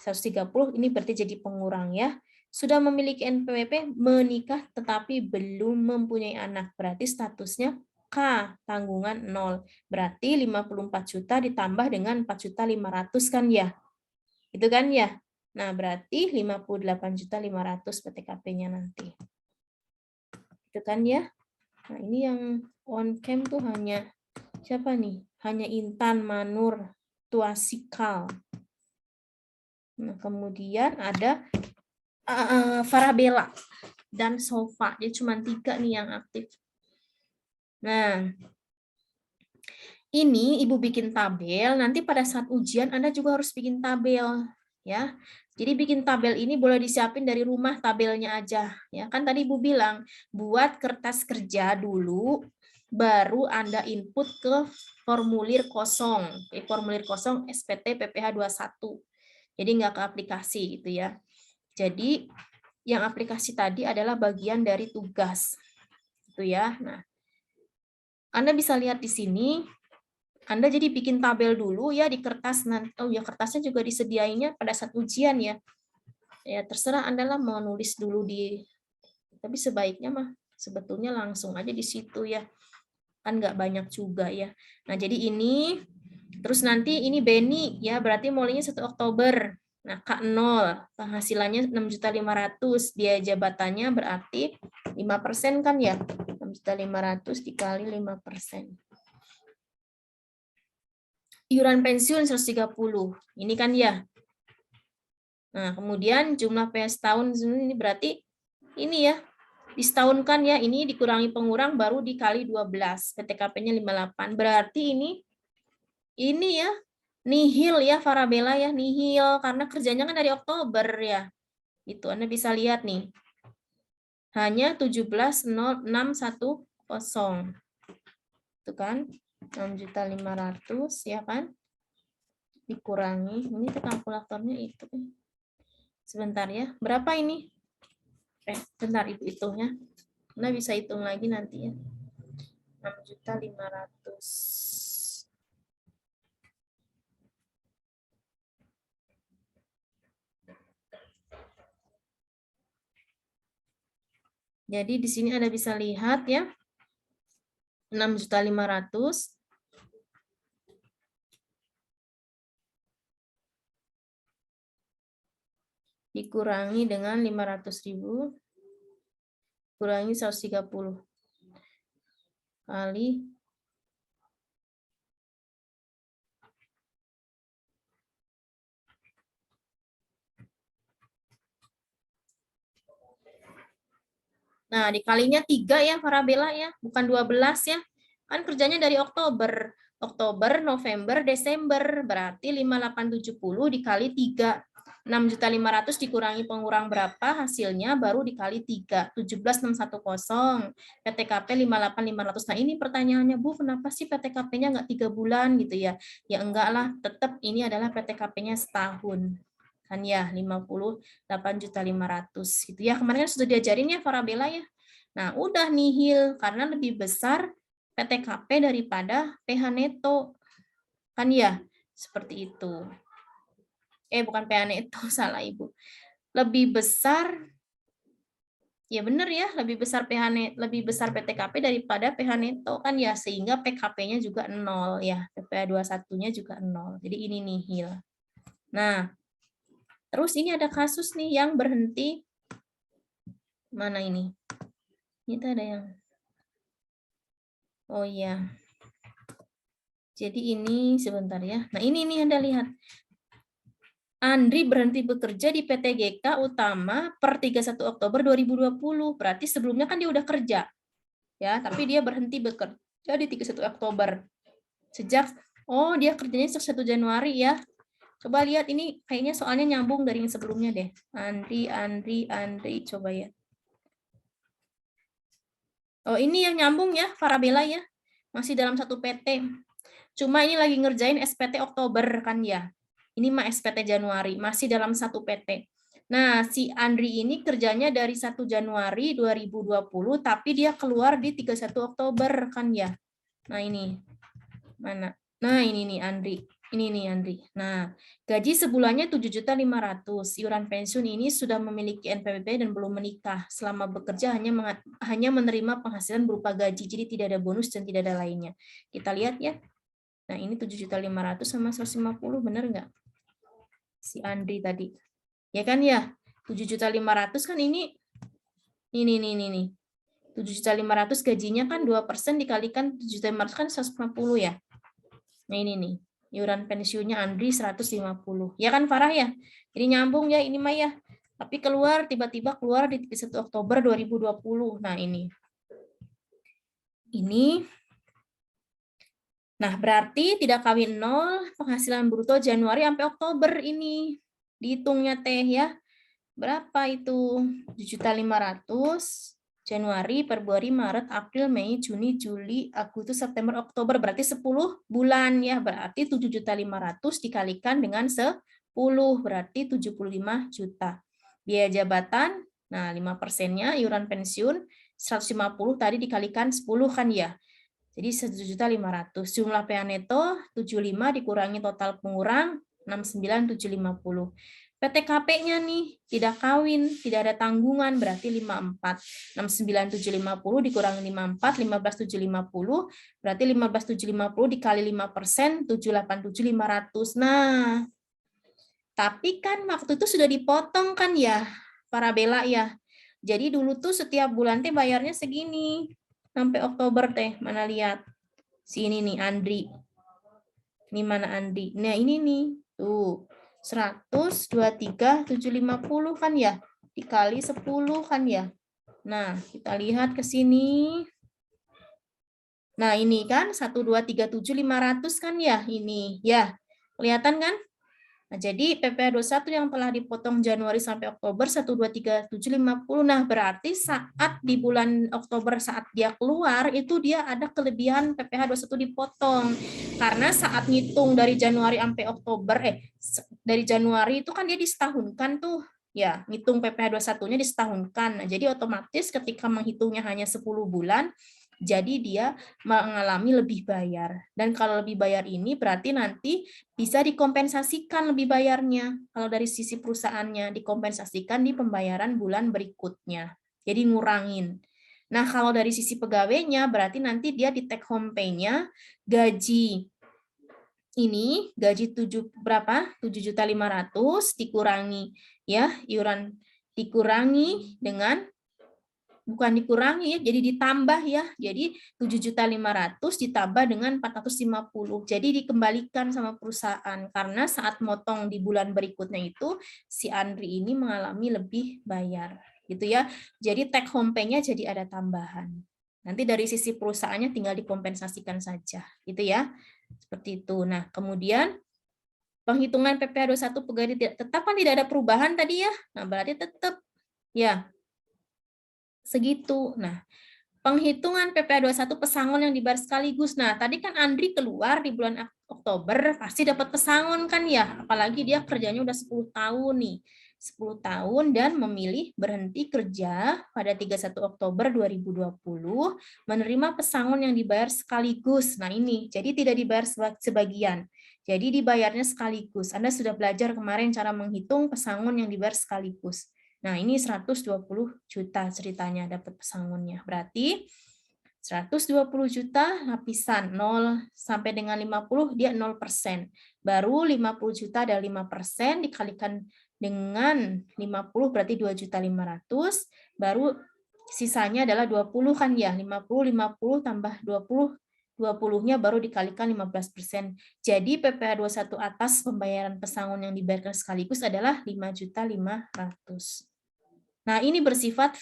130, ini berarti jadi pengurang ya. Sudah memiliki NPWP, menikah tetapi belum mempunyai anak, berarti statusnya K, tanggungan 0. Berarti 54 juta ditambah dengan 4.500.000 kan ya? Itu kan ya? Nah, berarti 58.500.000 PTKP-nya nanti. Itu kan ya? Nah, ini yang on cam tuh hanya siapa nih? Hanya Intan, Manur, Tuasikal. Nah, kemudian ada Farabella dan Sofa. Jadi cuma 3 nih yang aktif. Nah, ini Ibu bikin tabel, nanti pada saat ujian Anda juga harus bikin tabel. Ya, jadi bikin tabel ini boleh disiapin dari rumah tabelnya aja. Ya, kan tadi Ibu bilang, buat kertas kerja dulu, baru Anda input ke formulir kosong. Formulir kosong SPT PPH 21. Jadi nggak ke aplikasi gitu ya. Jadi yang aplikasi tadi adalah bagian dari tugas. Gitu ya. Nah, Anda bisa lihat di sini, Anda jadi bikin tabel dulu ya di kertas. Oh ya, kertasnya juga disediainya pada saat ujian ya. Ya, terserah Anda lah mau nulis dulu tapi sebaiknya mah sebetulnya langsung aja di situ ya. Kan nggak banyak juga ya. Nah, jadi ini, terus nanti ini Beni ya, berarti mulainya 1 Oktober. Nah, K0, penghasilannya 6.500.000, dia jabatannya berarti 5% kan ya? 6.500.000 dikali 5%. Iuran pensiun 130, ini kan ya. Nah, kemudian jumlah PS tahun ini berarti ini ya, disetahunkan ya, ini dikurangi pengurang baru dikali 12, PTKP-nya 58. Berarti ini ya, nihil ya Farabella ya, nihil karena kerjanya kan dari Oktober ya. Itu Anda bisa lihat nih. Hanya 17.610. Itu kan 6.500.000 ya kan? Dikurangi, ini tuh kalkulatornya itu. Sebentar ya. Berapa ini? Bentar itu hitungnya. Anda bisa hitung lagi nanti ya. 6.500.000. Jadi di sini Anda bisa lihat ya. 6.500.000 dikurangi dengan 500.000 kurangi 130 kali nah dikalinya 3 ya Farabella ya, bukan 12 ya. Kan kerjanya dari Oktober, November, Desember, berarti 5870 dikali 3. 6.500.000 dikurangi pengurang berapa hasilnya baru dikali 3, 17.610, PTKP 58.500. Nah ini pertanyaannya Bu, kenapa sih PTKP-nya nggak 3 bulan gitu ya? Ya enggak lah, tetap ini adalah PTKP-nya setahun. Kan ya 58.500.000 gitu ya. Kemarin kan sudah diajarin ya Farabella ya. Nah, udah nihil karena lebih besar PTKP daripada PH neto. Kan ya? Seperti itu. Bukan PH neto, salah Ibu. Lebih besar, ya benar ya, lebih besar lebih besar PTKP daripada PH neto kan ya, sehingga PKP-nya juga 0 ya, PPh 21-nya juga 0. Jadi ini nihil. Nah, terus ini ada kasus nih yang berhenti, mana ini? Ini ada yang, oh iya. Jadi ini sebentar ya. Nah ini Anda lihat. Andri berhenti bekerja di PT GK Utama per 31 Oktober 2020. Berarti sebelumnya kan dia udah kerja. Ya, tapi dia berhenti bekerja di 31 Oktober. Dia kerjanya sejak 1 Januari ya. Coba lihat ini kayaknya soalnya nyambung dari yang sebelumnya deh. Andri, coba ya. Oh, ini yang nyambung ya, Farabella ya. Masih dalam satu PT. Cuma ini lagi ngerjain SPT Oktober kan ya. Ini mah SPT Januari, masih dalam satu PT. Nah, si Andri ini kerjanya dari 1 Januari 2020, tapi dia keluar di 31 Oktober kan ya. Nah, ini. Mana? Nah, ini nih Andri. Ini nih Andri. Nah, gaji sebulannya 7.500.000. Iuran pensiun ini sudah memiliki NPWP dan belum menikah. Selama bekerja hanya menerima penghasilan berupa gaji, jadi tidak ada bonus dan tidak ada lainnya. Kita lihat ya. Nah, ini 7.500.000 sama 150, benar nggak? Si Andri tadi. Ya kan ya? 7.500.000 kan ini nih. 7.500.000 gajinya kan 2% dikalikan 7.500 kan 150 ya. Nah ini nih, iuran pensiunnya Andri 150. Ya kan Farah ya? Jadi nyambung ya ini mah ya. Tapi tiba-tiba keluar di 1 Oktober 2020. Nah ini. Nah berarti tidak kawin 0, penghasilan bruto Januari sampai Oktober ini. Dihitungnya teh ya. Berapa itu? 7.500.000. Januari, Februari, Maret, April, Mei, Juni, Juli, Agustus, September, Oktober. Berarti 10 bulan ya. Berarti 7.500.000 dikalikan dengan 10. Berarti 75 juta. Biaya jabatan, nah 5%-nya iuran pensiun, 150 tadi dikalikan 10 kan ya. Jadi 1.500.000. Jumlah PA neto 75 dikurangi total pengurang 69.750. PTKP-nya nih tidak kawin, tidak ada tanggungan berarti 54. 69.750 dikurangi 54, 15.750 berarti 15.750 dikali 5%, 787.500. Nah, tapi kan waktu itu sudah dipotong kan ya, para Bella ya. Jadi dulu tuh setiap bulan teh bayarnya segini. Sampai Oktober teh, mana lihat. Si ini nih, Andri. Ini mana Andri? Nah ini nih, tuh. 123.750 kan ya? Dikali 10 kan ya? Nah, kita lihat ke sini. Nah, ini kan 123.750 kan ya? Ini, ya. Kelihatan kan? Nah, jadi PPh 21 yang telah dipotong Januari sampai Oktober 123.750. Nah, berarti saat di bulan Oktober saat dia keluar itu dia ada kelebihan PPh 21 dipotong. Karena saat ngitung dari Januari sampai Oktober dari Januari itu kan dia disetahunkan tuh. Ya, ngitung PPh 21-nya disetahunkan. Nah, jadi otomatis ketika menghitungnya hanya 10 bulan, jadi dia mengalami lebih bayar. Dan kalau lebih bayar ini berarti nanti bisa dikompensasikan lebih bayarnya. Kalau dari sisi perusahaannya, dikompensasikan di pembayaran bulan berikutnya. Jadi ngurangin. Nah, kalau dari sisi pegawainya, berarti nanti dia di take home pay-nya gaji ini gaji 7.500.000 dikurangi ya iuran dikurangi dengan bukan dikurangi ya, jadi ditambah ya. Jadi 7.500.000 ditambah dengan 450. Jadi dikembalikan sama perusahaan karena saat motong di bulan berikutnya itu si Andri ini mengalami lebih bayar gitu ya. Jadi take home pay-nya jadi ada tambahan. Nanti dari sisi perusahaannya tinggal dikompensasikan saja gitu ya. Seperti itu. Nah, kemudian penghitungan PPh 21 pegawai tetap kan tidak ada perubahan tadi ya. Nah, berarti tetap ya segitu. Nah, penghitungan PPh 21 pesangon yang dibayar sekaligus. Nah, tadi kan Andri keluar di bulan Oktober, pasti dapat pesangon kan ya? Apalagi dia kerjanya udah 10 tahun nih. 10 tahun dan memilih berhenti kerja pada 31 Oktober 2020, menerima pesangon yang dibayar sekaligus. Nah, ini. Jadi tidak dibayar sebagian. Jadi dibayarnya sekaligus. Anda sudah belajar kemarin cara menghitung pesangon yang dibayar sekaligus. Nah, ini 120 juta ceritanya dapat pesangonnya. Berarti 120 juta lapisan 0 sampai dengan 50 dia 0%. Baru 50 juta ada 5% dikalikan dengan 50 berarti 2.500.000, baru sisanya adalah 20 kan ya, 50 tambah 20 20-nya baru dikalikan 15%. Jadi PPh 21 atas pembayaran pesangon yang dibayarkan sekaligus adalah 5.500.000. Nah, ini bersifat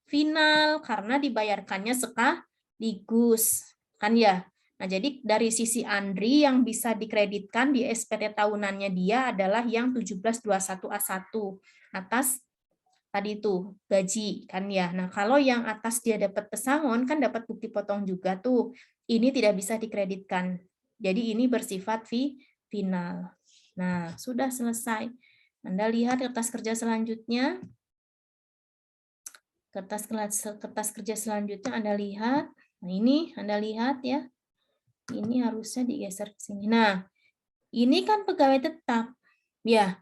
final karena dibayarkannya sekaligus. Kan ya? Nah, jadi dari sisi Andri yang bisa dikreditkan di SPT tahunannya dia adalah yang 1721A1 atas tadi itu gaji kan ya. Nah, kalau yang atas dia dapat pesangon kan dapat bukti potong juga tuh. Ini tidak bisa dikreditkan. Jadi ini bersifat final. Nah, sudah selesai. Anda lihat kertas kerja selanjutnya. Kertas kerja selanjutnya Anda lihat. Nah, ini Anda lihat ya. Ini harusnya digeser ke sini. Nah, ini kan pegawai tetap. Ya.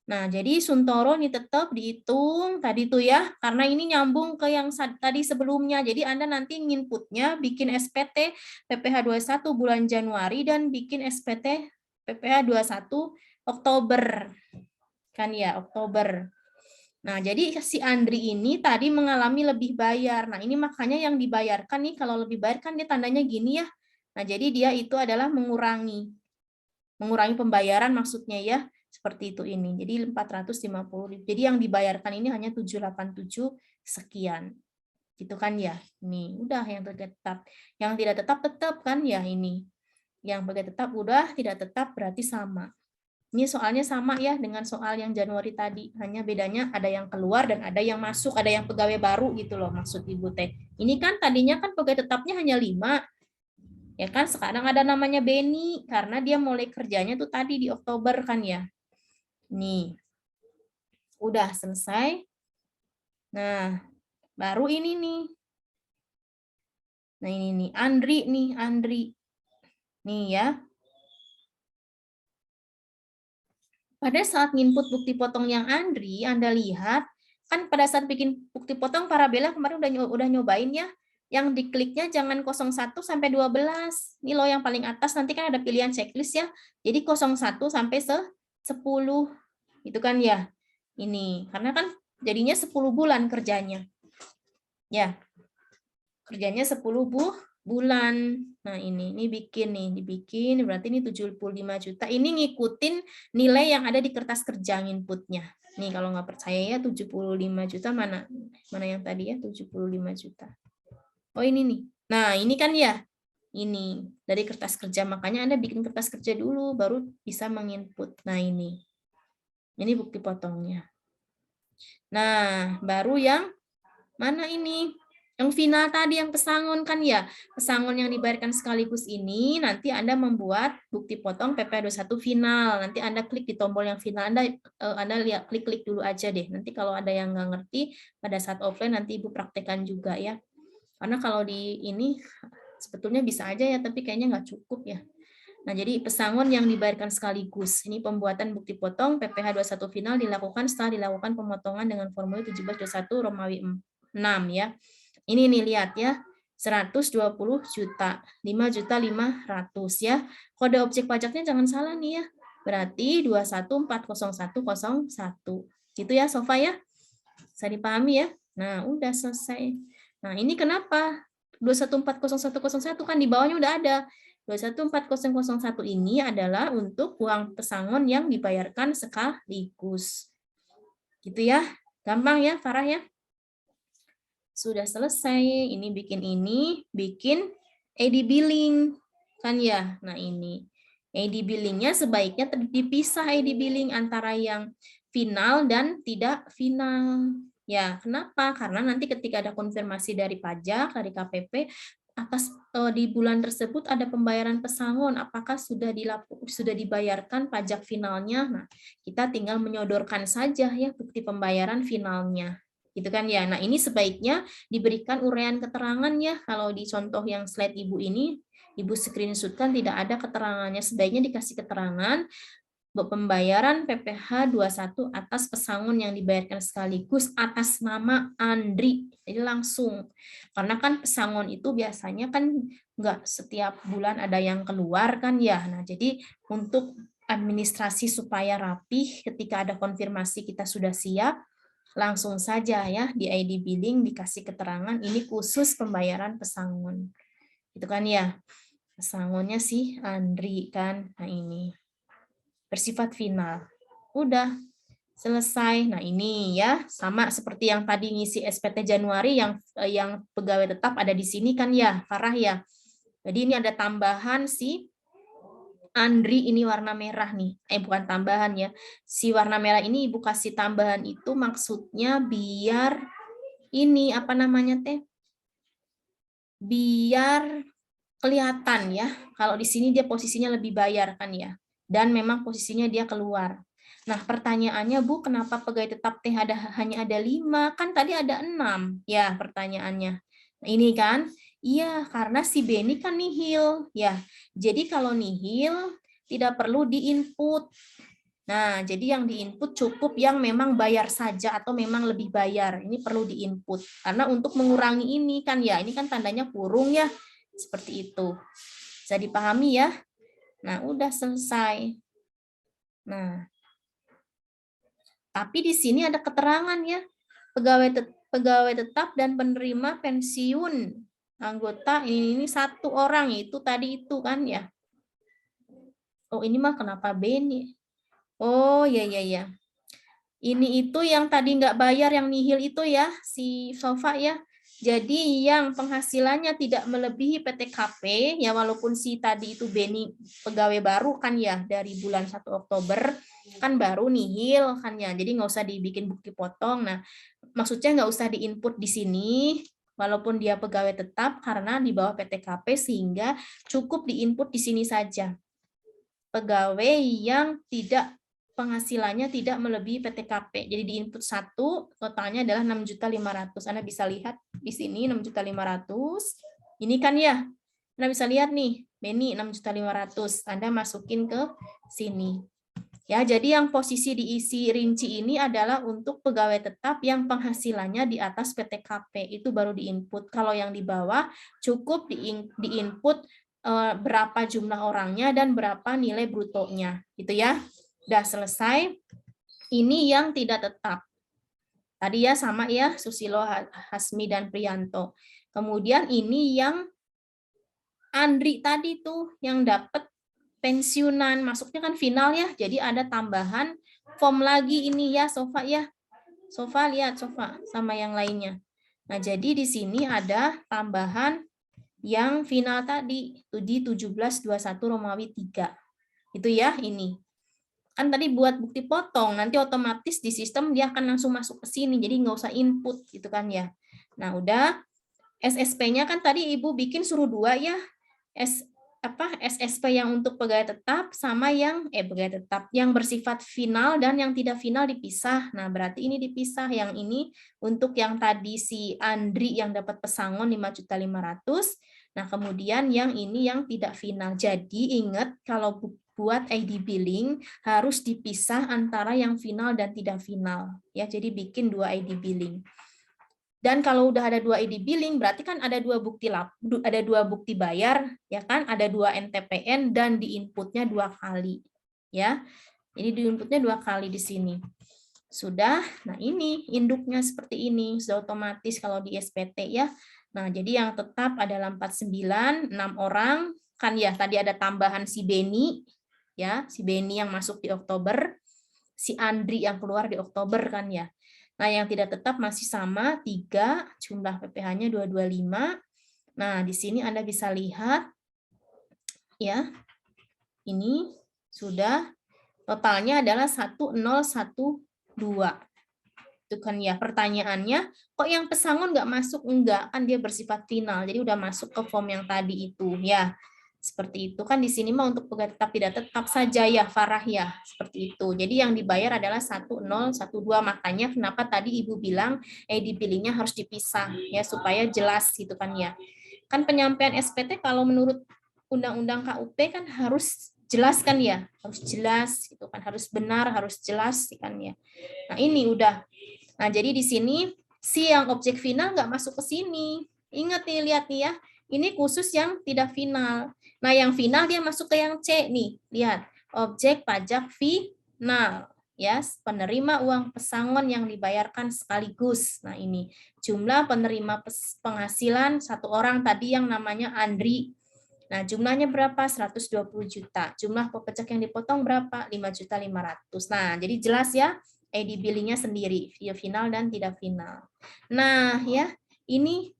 Nah, jadi Suntoro ini tetap dihitung tadi tuh ya, karena ini nyambung ke yang tadi sebelumnya. Jadi Anda nanti nginputnya bikin SPT PPh 21 bulan Januari dan bikin SPT PPh 21 Oktober. Kan ya, Oktober. Nah, jadi si Andri ini tadi mengalami lebih bayar. Nah, ini makanya yang dibayarkan nih, kalau lebih bayar kan dia tandanya gini ya. Nah, jadi dia itu adalah mengurangi pembayaran maksudnya ya, seperti itu ini. Jadi 450. Jadi yang dibayarkan ini hanya 787 sekian. Gitu kan ya. Ini udah yang tetap. Yang tidak tetap kan ya ini. Yang bagai tetap udah, tidak tetap berarti sama. Ini soalnya sama ya dengan soal yang Januari tadi. Hanya bedanya ada yang keluar dan ada yang masuk, ada yang pegawai baru gitu loh maksud Ibu Teh. Ini kan tadinya kan pegawai tetapnya hanya 5. Ya kan sekarang ada namanya Beni karena dia mulai kerjanya tuh tadi di Oktober kan ya. Nih. Udah selesai. Nah, baru ini nih. Nah, ini nih Andri nih, Andri. Nih ya. Pada saat nginput bukti potong yang Andri, Anda lihat, kan pada saat bikin bukti potong Parabella kemarin udah nyobain ya, yang dikliknya jangan 01 sampai 12. Ini loh yang paling atas, nanti kan ada pilihan checklist ya. Jadi 01 sampai 10. Itu kan ya. Ini, karena kan jadinya 10 bulan kerjanya. Ya, kerjanya 10 bulan. Nah, ini bikin nih, dibikin berarti ini 75 juta. Ini ngikutin nilai yang ada di kertas kerja inputnya. Nih kalau nggak percaya ya 75 juta mana yang tadi ya 75 juta. Oh, ini nih. Nah, ini kan ya. Ini dari kertas kerja, makanya Anda bikin kertas kerja dulu baru bisa menginput. Nah, ini. Ini bukti potongnya. Nah, baru yang mana ini? Yang final tadi yang pesangon kan ya. Pesangon yang dibayarkan sekaligus ini nanti Anda membuat bukti potong PPh 21 final. Nanti Anda klik di tombol yang final. Anda lihat klik dulu aja deh. Nanti kalau ada yang nggak ngerti pada saat offline nanti Ibu praktekkan juga ya. Karena kalau di ini sebetulnya bisa aja ya, tapi kayaknya nggak cukup ya. Nah, jadi pesangon yang dibayarkan sekaligus. Ini pembuatan bukti potong PPh 21 final dilakukan setelah dilakukan pemotongan dengan formulir 1721 Romawi 6 ya. Ini nih lihat ya. 120 juta, 5.500.000 ya. Kode objek pajaknya jangan salah nih ya. Berarti 2140101. Gitu ya Sofa ya. Bisa dipahami ya. Nah, udah selesai. Nah, ini kenapa? 2140101 kan di bawahnya udah ada. 21401 ini adalah untuk uang pesangon yang dibayarkan sekaligus. Gitu ya. Gampang ya, Farah ya. Sudah selesai. Ini bikin AD billing. Kan ya? Nah, ini. AD billingnya sebaiknya dipisah AD billing antara yang final dan tidak final. Ya, kenapa? Karena nanti ketika ada konfirmasi dari pajak, dari KPP, atas di bulan tersebut ada pembayaran pesangon, apakah sudah dibayarkan pajak finalnya? Nah, kita tinggal menyodorkan saja ya bukti pembayaran finalnya. Gitu kan ya. Nah, ini sebaiknya diberikan uraian keterangan ya. Kalau di contoh yang slide Ibu ini, Ibu screenshot kan tidak ada keterangannya. Sebaiknya dikasih keterangan pembayaran PPh 21 atas pesangon yang dibayarkan sekaligus atas nama Andri. Jadi langsung. Karena kan pesangon itu biasanya kan nggak setiap bulan ada yang keluar kan ya. Nah, jadi untuk administrasi supaya rapih ketika ada konfirmasi kita sudah siap, langsung saja ya di ID billing dikasih keterangan ini khusus pembayaran pesangon. Itu kan ya. Pesangonnya sih Andri kan. Nah, ini bersifat final. Udah selesai. Nah, ini ya sama seperti yang tadi ngisi SPT Januari yang pegawai tetap ada di sini kan ya, Farah ya. Jadi ini ada tambahan si Andri ini warna merah nih. Bukan tambahan ya. Si warna merah ini Ibu kasih tambahan itu maksudnya biar ini apa namanya teh? Biar kelihatan ya. Kalau di sini dia posisinya lebih bayar kan ya. Dan memang posisinya dia keluar. Nah, pertanyaannya, Bu, kenapa pegawai tetap T hanya ada 5? Kan tadi ada 6. Ya, pertanyaannya. Nah, ini kan, iya, karena si Beni kan nihil. Ya, jadi kalau nihil, tidak perlu diinput. Nah, jadi yang diinput cukup yang memang bayar saja atau memang lebih bayar. Ini perlu diinput. Karena untuk mengurangi ini kan ya, ini kan tandanya kurung ya. Seperti itu. Bisa dipahami ya? Nah, udah selesai. Nah, tapi di sini ada keterangan ya. Pegawai tetap dan penerima pensiun anggota ini satu orang, itu tadi itu kan ya. Oh, ini mah kenapa Beni? Oh, ya ya ya. Ini itu yang tadi nggak bayar, yang nihil itu ya, si Sofa ya. Jadi yang penghasilannya tidak melebihi PTKP, ya walaupun si tadi itu Beni pegawai baru kan ya, dari bulan 1 Oktober, kan baru nihil kan ya, jadi nggak usah dibikin bukti potong. Nah, maksudnya nggak usah diinput di sini, walaupun dia pegawai tetap, karena di bawah PTKP, sehingga cukup diinput di sini saja. Pegawai yang tidak penghasilannya tidak melebihi PTKP. Jadi di input 1 totalnya adalah 6.500.000. Anda bisa lihat di sini 6.500.000. Ini kan ya. Anda bisa lihat nih, Beni 6.500.000. Anda masukin ke sini. Ya, jadi yang posisi diisi rinci ini adalah untuk pegawai tetap yang penghasilannya di atas PTKP. Itu baru diinput. Kalau yang di bawah cukup diinput berapa jumlah orangnya dan berapa nilai brutonya, gitu ya. Udah selesai. Ini yang tidak tetap. Tadi ya sama ya, Susilo, Hasmi, dan Priyanto. Kemudian ini yang Andri tadi tuh, yang dapat pensiunan, masuknya kan final ya, jadi ada tambahan form lagi ini ya, Sofa ya. Sofa lihat, Sofa, sama yang lainnya. Nah, jadi di sini ada tambahan yang final tadi, itu di 1721 Romawi 3. Itu ya, ini. Kan tadi buat bukti potong, nanti otomatis di sistem dia akan langsung masuk ke sini, jadi nggak usah input gitu kan ya. Nah, udah. SSP-nya kan tadi Ibu bikin suruh 2 ya. SSP yang untuk pegawai tetap sama yang pegawai tetap yang bersifat final dan yang tidak final dipisah. Nah, berarti ini dipisah. Yang ini untuk yang tadi si Andri yang dapat pesangon 5.500.000. Nah, kemudian yang ini yang tidak final. Jadi ingat kalau buat ID billing harus dipisah antara yang final dan tidak final. Ya, jadi bikin 2 ID billing. Dan kalau udah ada 2 ID billing, berarti kan ada 2 bukti bayar, ya kan? Ada 2 NTPN dan di inputnya 2 kali, ya. Jadi di inputnya 2 kali di sini. Sudah. Nah, ini induknya seperti ini, sudah otomatis kalau di SPT ya. Nah, jadi yang tetap adalah 49, 6 orang, kan ya tadi ada tambahan si Beni, ya, si Beni yang masuk di Oktober, si Andri yang keluar di Oktober kan ya. Nah, yang tidak tetap masih sama, 3, jumlah PPh-nya 225. Nah, di sini Anda bisa lihat, ya, ini sudah totalnya adalah 1012. Itu kan ya, pertanyaannya, kok yang pesangon nggak masuk? Enggak, kan dia bersifat final, jadi udah masuk ke form yang tadi itu, ya. Seperti itu kan di sini mah untuk pegawai tetap tidak tetap saja ya Farah ya, seperti itu. Jadi yang dibayar adalah 1012, makanya kenapa tadi Ibu bilang ID billing-nya harus dipisah ya supaya jelas gitu kan ya. Kan penyampaian SPT kalau menurut Undang-Undang KUP kan harus jelas kan ya, harus jelas gitu kan, harus benar, harus jelas kan ya. Nah, ini udah. Nah, jadi di sini si yang objek final nggak masuk ke sini. Ingat nih, lihat nih ya. Ini khusus yang tidak final. Nah, yang final dia masuk ke yang C nih. Lihat, objek pajak final. Ya, penerima uang pesangon yang dibayarkan sekaligus. Nah, ini jumlah penerima penghasilan satu orang tadi yang namanya Andri. Nah, jumlahnya berapa? 120 juta. Jumlah pajak yang dipotong berapa? 5.500.000. Nah, jadi jelas ya, ID billing-nya sendiri, via final dan tidak final. Nah, ya, ini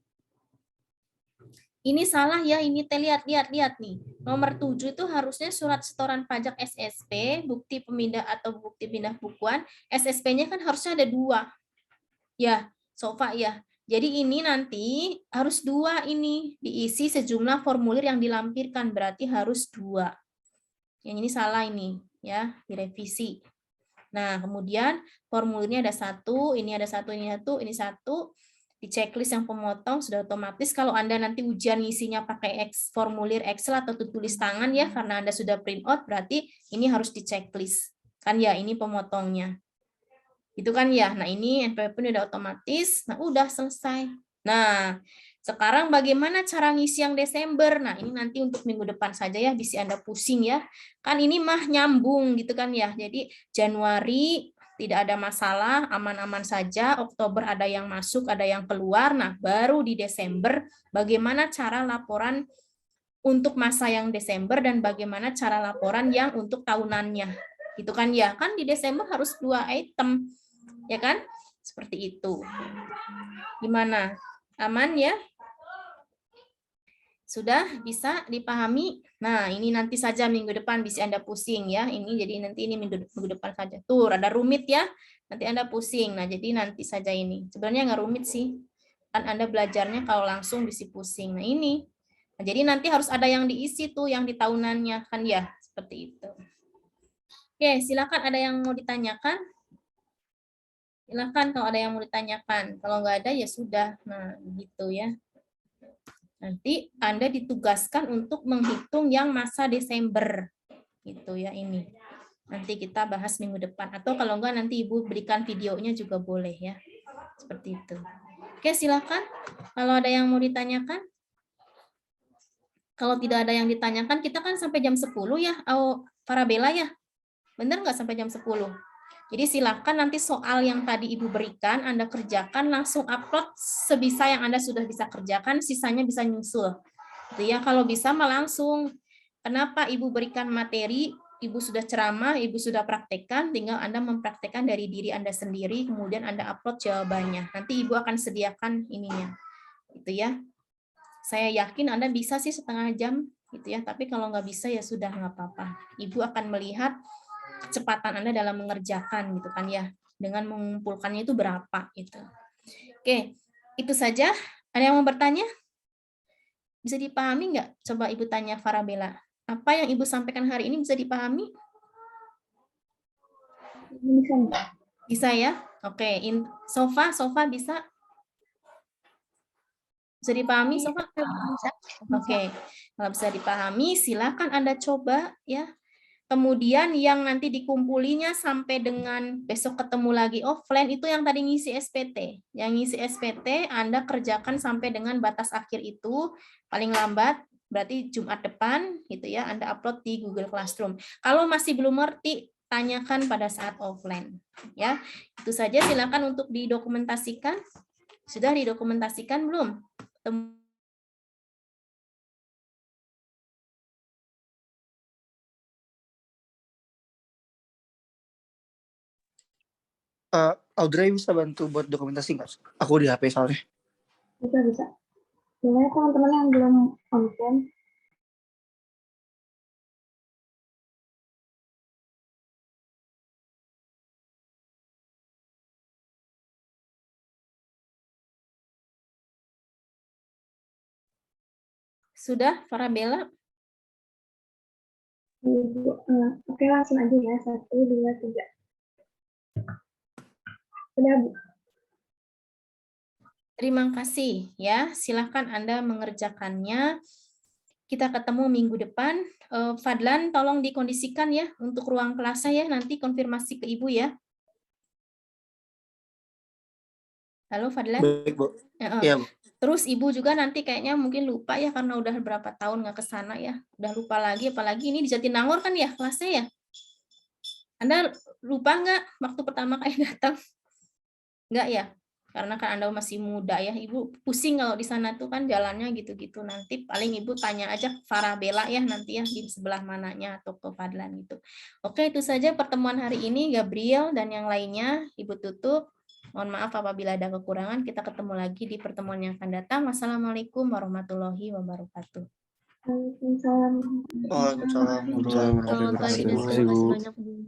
salah ya, ini lihat nih. Nomor 7 itu harusnya surat setoran pajak SSP, bukti pemindah atau bukti pindah bukuan. SSP-nya kan harusnya ada 2. Ya, Sofa ya. Jadi ini nanti harus 2 ini, diisi sejumlah formulir yang dilampirkan, berarti harus 2. Yang ini salah ini, ya, direvisi. Nah, kemudian formulirnya ada satu, ini ada satu, ini satu, ini satu. Di checklist yang pemotong sudah otomatis. Kalau Anda nanti ujian ngisinya pakai formulir Excel atau tulis tangan ya, karena Anda sudah print out, berarti ini harus di checklist. Kan ya, ini pemotongnya. Itu kan ya. Nah, ini NPWP udah otomatis. Nah, udah selesai. Nah, sekarang bagaimana cara ngisi yang Desember? Nah, ini nanti untuk minggu depan saja ya, bisa Anda pusing ya. Kan ini mah nyambung gitu kan ya. Jadi Januari tidak ada masalah, aman-aman saja. Oktober ada yang masuk, ada yang keluar. Nah, baru di Desember bagaimana cara laporan untuk masa yang Desember dan bagaimana cara laporan yang untuk tahunannya. Gitu kan ya. Kan di Desember harus 2 item. Ya kan? Seperti itu. Gimana? Aman ya? Sudah bisa dipahami? Nah, ini nanti saja minggu depan bisa Anda pusing ya. Ini jadi nanti ini minggu depan saja. Tuh, ada rumit ya. Nanti Anda pusing. Nah, jadi nanti saja ini. Sebenarnya nggak rumit sih. Kan Anda belajarnya kalau langsung bisa pusing. Nah, ini. Nah, jadi nanti harus ada yang diisi tuh yang di tahunannya kan ya. Seperti itu. Oke, silakan ada yang mau ditanyakan? Silakan kalau ada yang mau ditanyakan. Kalau nggak ada ya sudah. Nah, gitu ya. Nanti Anda ditugaskan untuk menghitung yang masa Desember. Gitu ya ini. Nanti kita bahas minggu depan. Atau kalau enggak nanti Ibu berikan videonya juga boleh ya. Seperti itu. Oke, silakan. Kalau ada yang mau ditanyakan. Kalau tidak ada yang ditanyakan, kita kan sampai jam 10 ya. Oh, Farabella ya. Benar nggak sampai jam 10? Jadi silakan nanti soal yang tadi Ibu berikan, Anda kerjakan, langsung upload sebisa yang Anda sudah bisa kerjakan, sisanya bisa nyusul. Gitu ya, kalau bisa mah langsung. Kenapa Ibu berikan materi, Ibu sudah ceramah, Ibu sudah praktekkan, tinggal Anda mempraktekkan dari diri Anda sendiri, kemudian Anda upload jawabannya. Nanti Ibu akan sediakan ininya. Gitu ya. Saya yakin Anda bisa sih setengah jam, gitu ya. Tapi kalau nggak bisa ya sudah nggak apa-apa. Ibu akan melihat kecepatan Anda dalam mengerjakan gitu kan ya, dengan mengumpulkannya itu berapa gitu. Oke, itu saja. Ada yang mau bertanya? Bisa dipahami nggak? Coba Ibu tanya Farabella. Apa yang Ibu sampaikan hari ini bisa dipahami? Bisa. Bisa ya? Oke, Sofa bisa? Bisa dipahami, Sofa? Bisa. Oke, kalau bisa dipahami, silakan Anda coba ya. Kemudian yang nanti dikumpulinya sampai dengan besok ketemu lagi offline itu yang tadi ngisi SPT. Yang ngisi SPT Anda kerjakan sampai dengan batas akhir itu paling lambat berarti Jumat depan gitu ya, Anda upload di Google Classroom. Kalau masih belum ngerti tanyakan pada saat offline ya. Itu saja, silakan untuk didokumentasikan. Sudah didokumentasikan belum? Audrey bisa bantu buat dokumentasi nggak? Aku di HP soalnya. Bisa. Sebenarnya teman-teman yang belum konten, Sudah, Farabella? oke langsung aja ya, 1, 2, 3. Udah, Bu. Terima kasih ya. Silakan Anda mengerjakannya. Kita ketemu minggu depan. Fadlan tolong dikondisikan ya untuk ruang kelasnya ya, nanti konfirmasi ke Ibu ya. Halo Fadlan. Baik, Bu. Iya, Bu. Terus Ibu juga nanti kayaknya mungkin lupa ya karena udah berapa tahun nggak ke sana ya. Udah lupa lagi, apalagi ini di Jatinangor kan ya kelasnya ya. Anda lupa nggak waktu pertama kali datang? Nggak ya? Karena kan Anda masih muda ya. Ibu pusing kalau di sana tuh kan jalannya gitu-gitu. Nanti paling Ibu tanya aja Farabella ya nanti ya di sebelah mananya atau ke Fadlan gitu. Oke, itu saja pertemuan hari ini. Gabriel dan yang lainnya Ibu tutup. Mohon maaf apabila ada kekurangan. Kita ketemu lagi di pertemuan yang akan datang. Wassalamualaikum warahmatullahi wabarakatuh. Waalaikumsalam. Waalaikumsalam. Terima kasih, Bu. Terima kasih banyak, Bu.